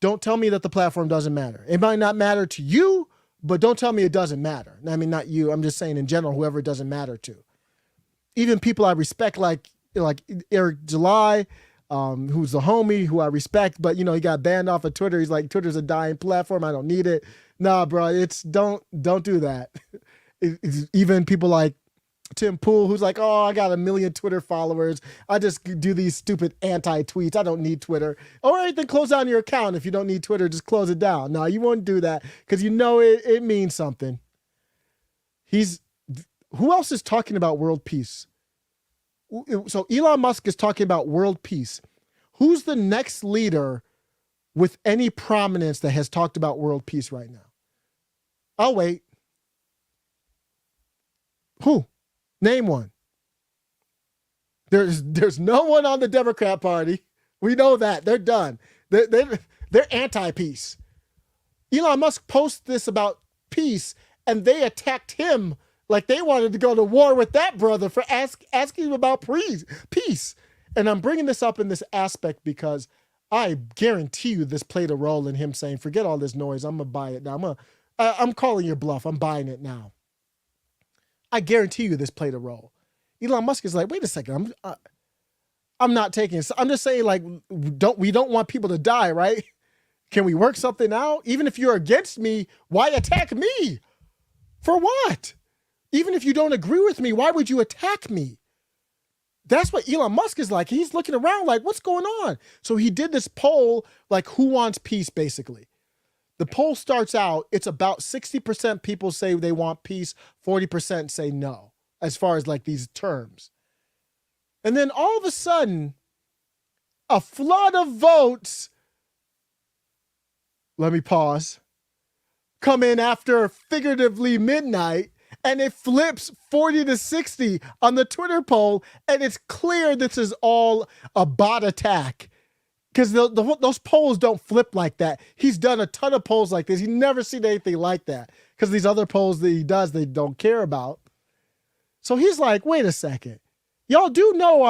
Don't tell me that the platform doesn't matter. It might not matter to you, but don't tell me it doesn't matter. I mean, not you. I'm just saying in general, whoever it doesn't matter to. Even people I respect, like Eric July, who's the homie who I respect, but he got banned off of Twitter. He's like, Twitter's a dying platform. I don't need it. Nah, bro, don't do that. Even people like Tim Pool, who's like, oh, I got 1 million Twitter followers. I just do these stupid anti-tweets. I don't need Twitter. All right, then close down your account. If you don't need Twitter, just close it down. No, you won't do that because it means something. Who else is talking about world peace? So Elon Musk is talking about world peace. Who's the next leader with any prominence that has talked about world peace right now? I'll wait. Who? Name one. There's no one on the Democrat Party. We know that. They're done. They're anti-peace. Elon Musk posts this about peace, and they attacked him like they wanted to go to war with that brother for asking him about peace. And I'm bringing this up in this aspect because I guarantee you this played a role in him saying, forget all this noise. I'm going to buy it now. I'm calling your bluff. I'm buying it now. I guarantee you this played a role. Elon Musk is like, wait a second. I'm not taking it. I'm just saying, like, we don't want people to die, right? Can we work something out? Even if you're against me, why attack me? For what? Even if you don't agree with me, why would you attack me? That's what Elon Musk is like. He's looking around like, what's going on? So he did this poll, like, who wants peace, basically. The poll starts out, it's about 60% people say they want peace, 40% say no, as far as like these terms. And then all of a sudden, a flood of votes, let me pause, come in after figuratively midnight, and it flips 40 to 60 on the Twitter poll, and it's clear this is all a bot attack. Because those polls don't flip like that. He's done a ton of polls like this. He's never seen anything like that. Because these other polls that he does, they don't care about. So he's like, wait a second. Y'all do know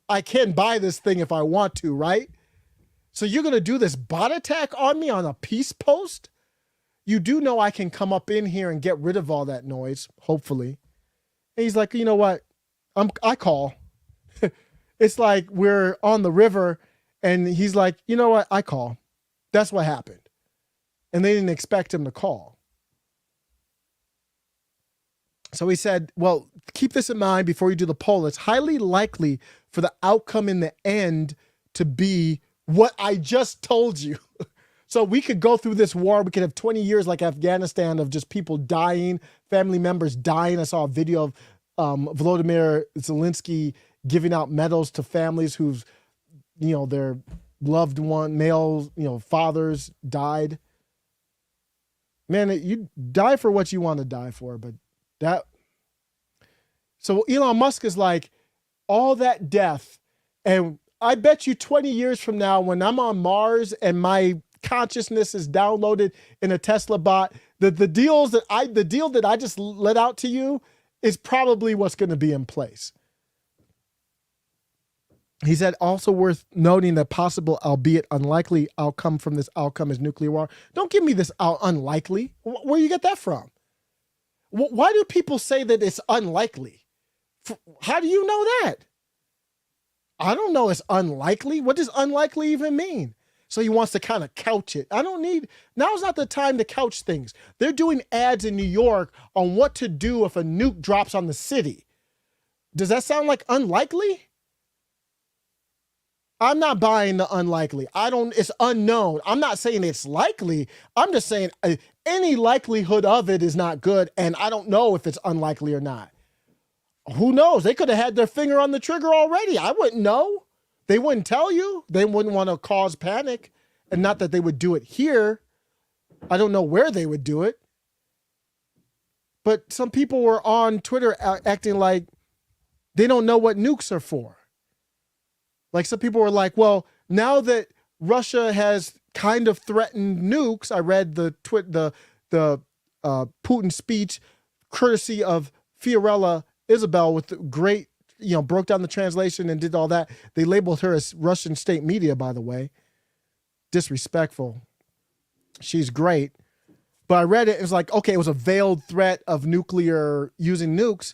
I can buy this thing if I want to, right? So you're going to do this bot attack on me on a peace post? You do know I can come up in here and get rid of all that noise, hopefully. And he's like, you know what? I call. It's like we're on the river. And he's like, you know what? I call. That's what happened. And they didn't expect him to call. So he said, well, keep this in mind before you do the poll. It's highly likely for the outcome in the end to be what I just told you. So we could go through this war. We could have 20 years like Afghanistan of just people dying, family members dying. I saw a video of Volodymyr Zelensky giving out medals to families who've, their loved one, male, fathers died. Man, you die for what you want to die for, but so Elon Musk is like, all that death, and I bet you 20 years from now, when I'm on Mars and my consciousness is downloaded in a Tesla bot, the deal that I just let out to you is probably what's going to be in place. He said, also worth noting that possible, albeit unlikely, outcome from this outcome is nuclear war. Don't give me this unlikely. Where you get that from? Why do people say that it's unlikely? How do you know that? I don't know it's unlikely. What does unlikely even mean? So he wants to kind of couch it. Now's not the time to couch things. They're doing ads in New York on what to do if a nuke drops on the city. Does that sound like unlikely? I'm not buying the unlikely. It's unknown. I'm not saying it's likely. I'm just saying any likelihood of it is not good. And I don't know if it's unlikely or not. Who knows? They could have had their finger on the trigger already. I wouldn't know. They wouldn't tell you. They wouldn't want to cause panic. And not that they would do it here. I don't know where they would do it. But some people were on Twitter acting like they don't know what nukes are for. Like some people were like, well, now that Russia has kind of threatened nukes, I read the Putin speech, courtesy of Fiorella Isabel, with great, broke down the translation and did all that. They labeled her as Russian state media, by the way. Disrespectful. She's great. But I read it. It was like, okay, it was a veiled threat of using nukes.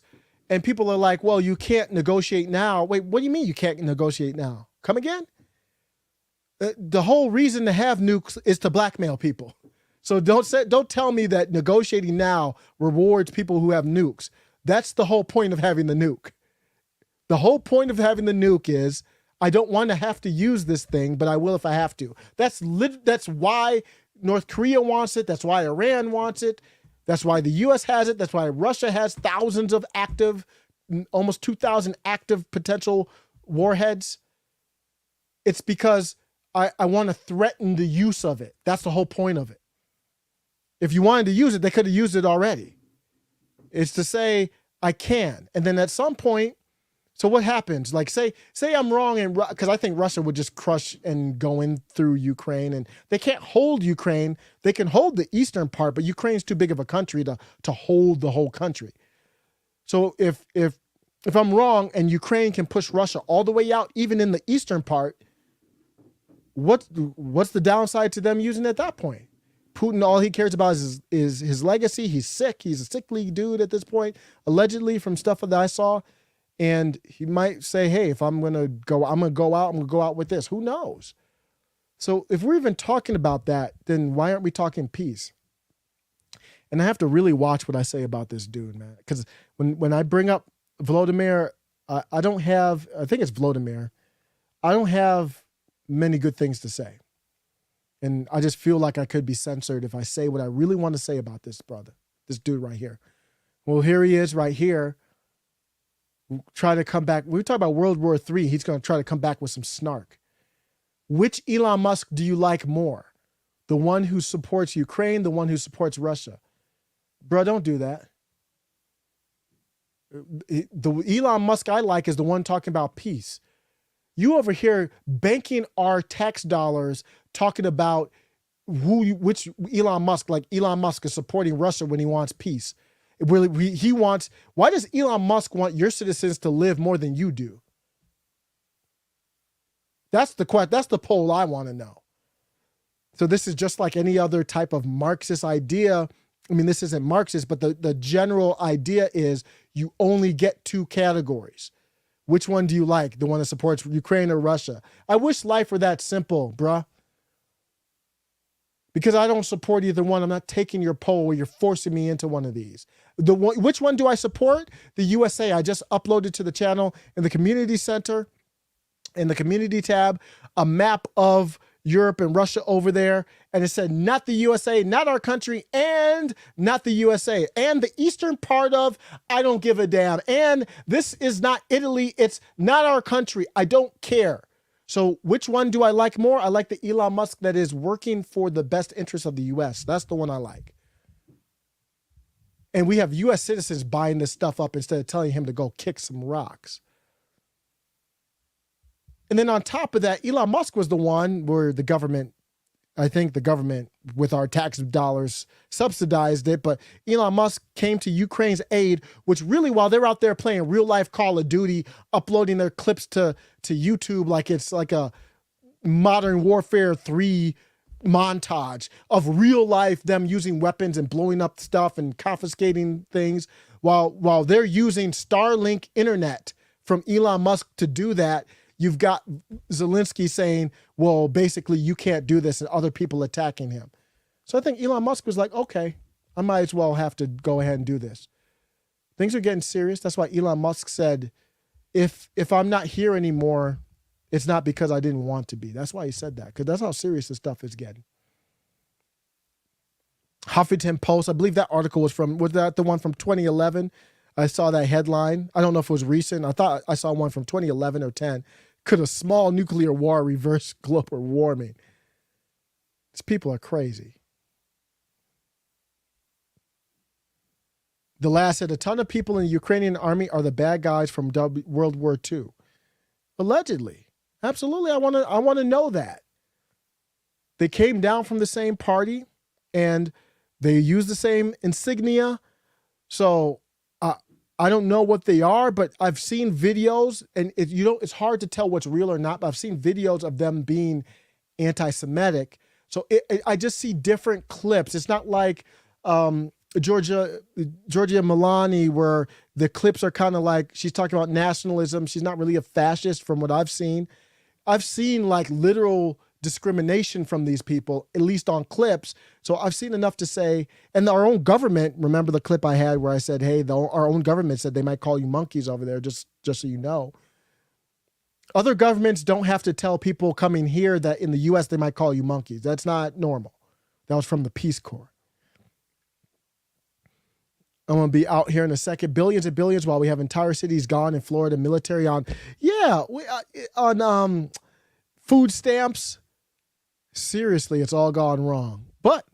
And people are like, well, you can't negotiate now. Wait, what do you mean you can't negotiate now? Come again? The whole reason to have nukes is to blackmail people. So don't tell me that negotiating now rewards people who have nukes. That's the whole point of having the nuke. The whole point of having the nuke is I don't want to have to use this thing, but I will if I have to. That's why North Korea wants it. That's why Iran wants it. That's why the U.S. has it. That's why Russia has thousands of active, almost 2,000 active potential warheads. It's because I want to threaten the use of it. That's the whole point of it. If you wanted to use it, they could have used it already. It's to say, I can. And then at some point, So what happens? Like say I'm wrong, and because I think Russia would just crush and go in through Ukraine, and they can't hold Ukraine. They can hold the eastern part, but Ukraine's too big of a country to hold the whole country. So if I'm wrong and Ukraine can push Russia all the way out, even in the eastern part, what's the downside to them using it at that point? Putin, all he cares about is his legacy. He's sick. He's a sickly dude at this point, allegedly, from stuff that I saw. And he might say, hey, if I'm going to go out with this. Who knows? So if we're even talking about that, then why aren't we talking peace? And I have to really watch what I say about this dude, man. Because when I bring up Volodymyr, I think it's Volodymyr. I don't have many good things to say. And I just feel like I could be censored if I say what I really want to say about this brother, this dude right here. Well, here he is right here. Try to come back. We talk about World War III. He's going to try to come back with some snark. Which Elon Musk do you like more? The one who supports Ukraine, the one who supports Russia? Bro, don't do that. The Elon Musk I like is the one talking about peace. You over here banking our tax dollars talking about which Elon Musk, like Elon Musk is supporting Russia when he wants peace. Why does Elon Musk want your citizens to live more than you do? That's the poll I want to know. So this is just like any other type of Marxist idea. I mean, this isn't Marxist, but the general idea is you only get two categories. Which one do you like? The one that supports Ukraine or Russia? I wish life were that simple, bruh. Because I don't support either one. I'm not taking your poll where you're forcing me into one of these. Which one do I support? The USA. I just uploaded to the channel in the community center, in the community tab, a map of Europe and Russia over there. And it said, not the USA, not our country, and not the USA. And the eastern part of, I don't give a damn. And this is not Italy. It's not our country. I don't care. So which one do I like more? I like the Elon Musk that is working for the best interest of the US. That's the one I like. And we have US citizens buying this stuff up instead of telling him to go kick some rocks. And then on top of that, Elon Musk was the one where the government, I think the government with our tax dollars subsidized it, but Elon Musk came to Ukraine's aid, which really, while they're out there playing real life Call of Duty, uploading their clips to YouTube like it's like a Modern Warfare 3 montage of real life, them using weapons and blowing up stuff and confiscating things, while they're using Starlink internet from Elon Musk to do that. You've got Zelensky saying, well, basically you can't do this, and other people attacking him. So I think Elon Musk was like, okay, I might as well have to go ahead and do this. Things are getting serious. That's why Elon Musk said, if I'm not here anymore, it's not because I didn't want to be. That's why he said that, because that's how serious this stuff is getting. Huffington Post, I believe that article was that the one from 2011? I saw that headline. I don't know if it was recent. I thought I saw one from 2011 or 10. Could a small nuclear war reverse global warming? These people are crazy. The last said a ton of people in the Ukrainian army are the bad guys from World War II. Allegedly. Absolutely. I want to know that. They came down from the same party and they use the same insignia. So I don't know what they are, but I've seen videos, and it's hard to tell what's real or not, but I've seen videos of them being anti-Semitic. So I just see different clips. It's not like Giorgia Meloni, where the clips are kind of like she's talking about nationalism. She's not really a fascist from what I've seen. I've seen like literal discrimination from these people, at least on clips. So I've seen enough to say, and our own government, remember the clip I had where I said, hey, our own government said they might call you monkeys over there, just so you know. Other governments don't have to tell people coming here that in the US they might call you monkeys. That's not normal. That was from the Peace Corps. I'm going to be out here in a second. Billions and billions while we have entire cities gone in Florida, military on food stamps. Seriously, it's all gone wrong. But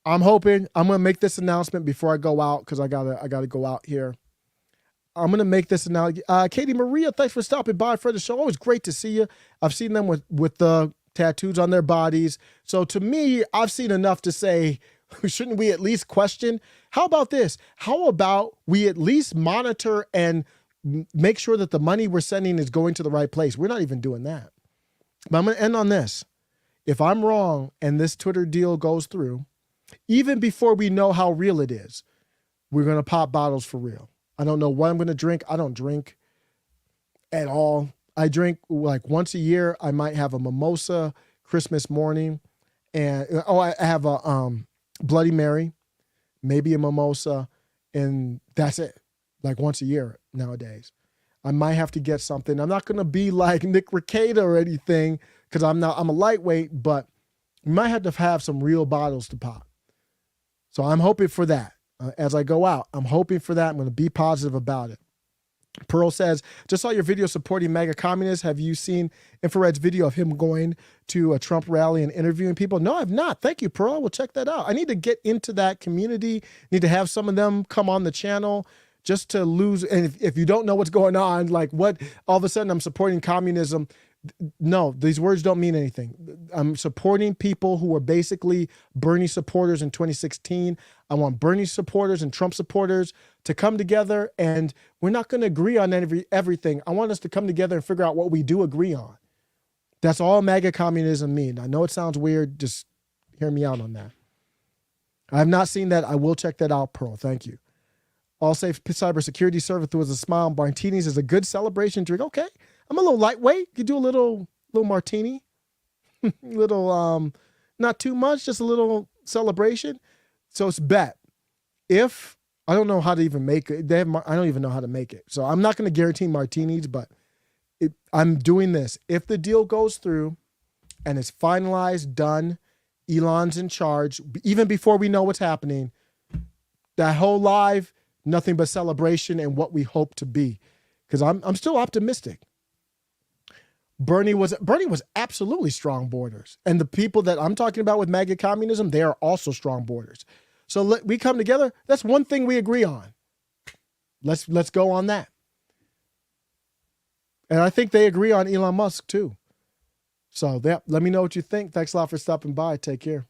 I'm hoping I'm going to make this announcement before I go out, because I gotta go out here. I'm gonna make this analogy. Katie Maria, thanks for stopping by for the show. Always great to see you. I've seen them with the tattoos on their bodies. So to me, I've seen enough to say, shouldn't we at least question? How about this? How about we at least monitor and make sure that the money we're sending is going to the right place? We're not even doing that. But I'm going to end on this. If I'm wrong and this Twitter deal goes through, even before we know how real it is, we're going to pop bottles for real. I don't know what I'm going to drink. I don't drink at all. I drink like once a year. I might have a mimosa Christmas morning. And I have a Bloody Mary, maybe a mimosa, and that's it. Like once a year nowadays. I might have to get something. I'm not going to be like Nick Rekieta or anything because I'm a lightweight, but we might have to have some real bottles to pop. So I'm hoping for that. As I go out, I'm hoping for that. I'm going to be positive about it. Pearl says, just saw your video supporting MAGA communists. Have you seen Infrared's video of him going to a Trump rally and interviewing people? No, I've not. Thank you, Pearl. We'll check that out. I need to get into that community. Need to have some of them come on the channel just to lose. And if you don't know what's going on, like what, all of a sudden I'm supporting communism. No, these words don't mean anything. I'm supporting people who are basically Bernie supporters in 2016. I want Bernie supporters and Trump supporters to come together, and we're not going to agree on everything. I want us to come together and figure out what we do agree on. That's all MAGA communism means. I know it sounds weird. Just hear me out on that. I have not seen that. I will check that out, Pearl. Thank you. All Safe Cybersecurity Service with a smile. Martinis is a good celebration drink. Okay. I'm a little lightweight. You do a little martini, little, not too much, just a little celebration. So it's bet. If I don't know how to even make it, I don't even know how to make it. So I'm not going to guarantee martinis, but I'm doing this. If the deal goes through and it's finalized, done, Elon's in charge, even before we know what's happening, that whole live, nothing but celebration and what we hope to be. Because I'm still optimistic. Bernie was absolutely strong borders. And the people that I'm talking about with MAGA communism, they are also strong borders. So we come together. That's one thing we agree on. Let's go on that. And I think they agree on Elon Musk too. So let me know what you think. Thanks a lot for stopping by. Take care.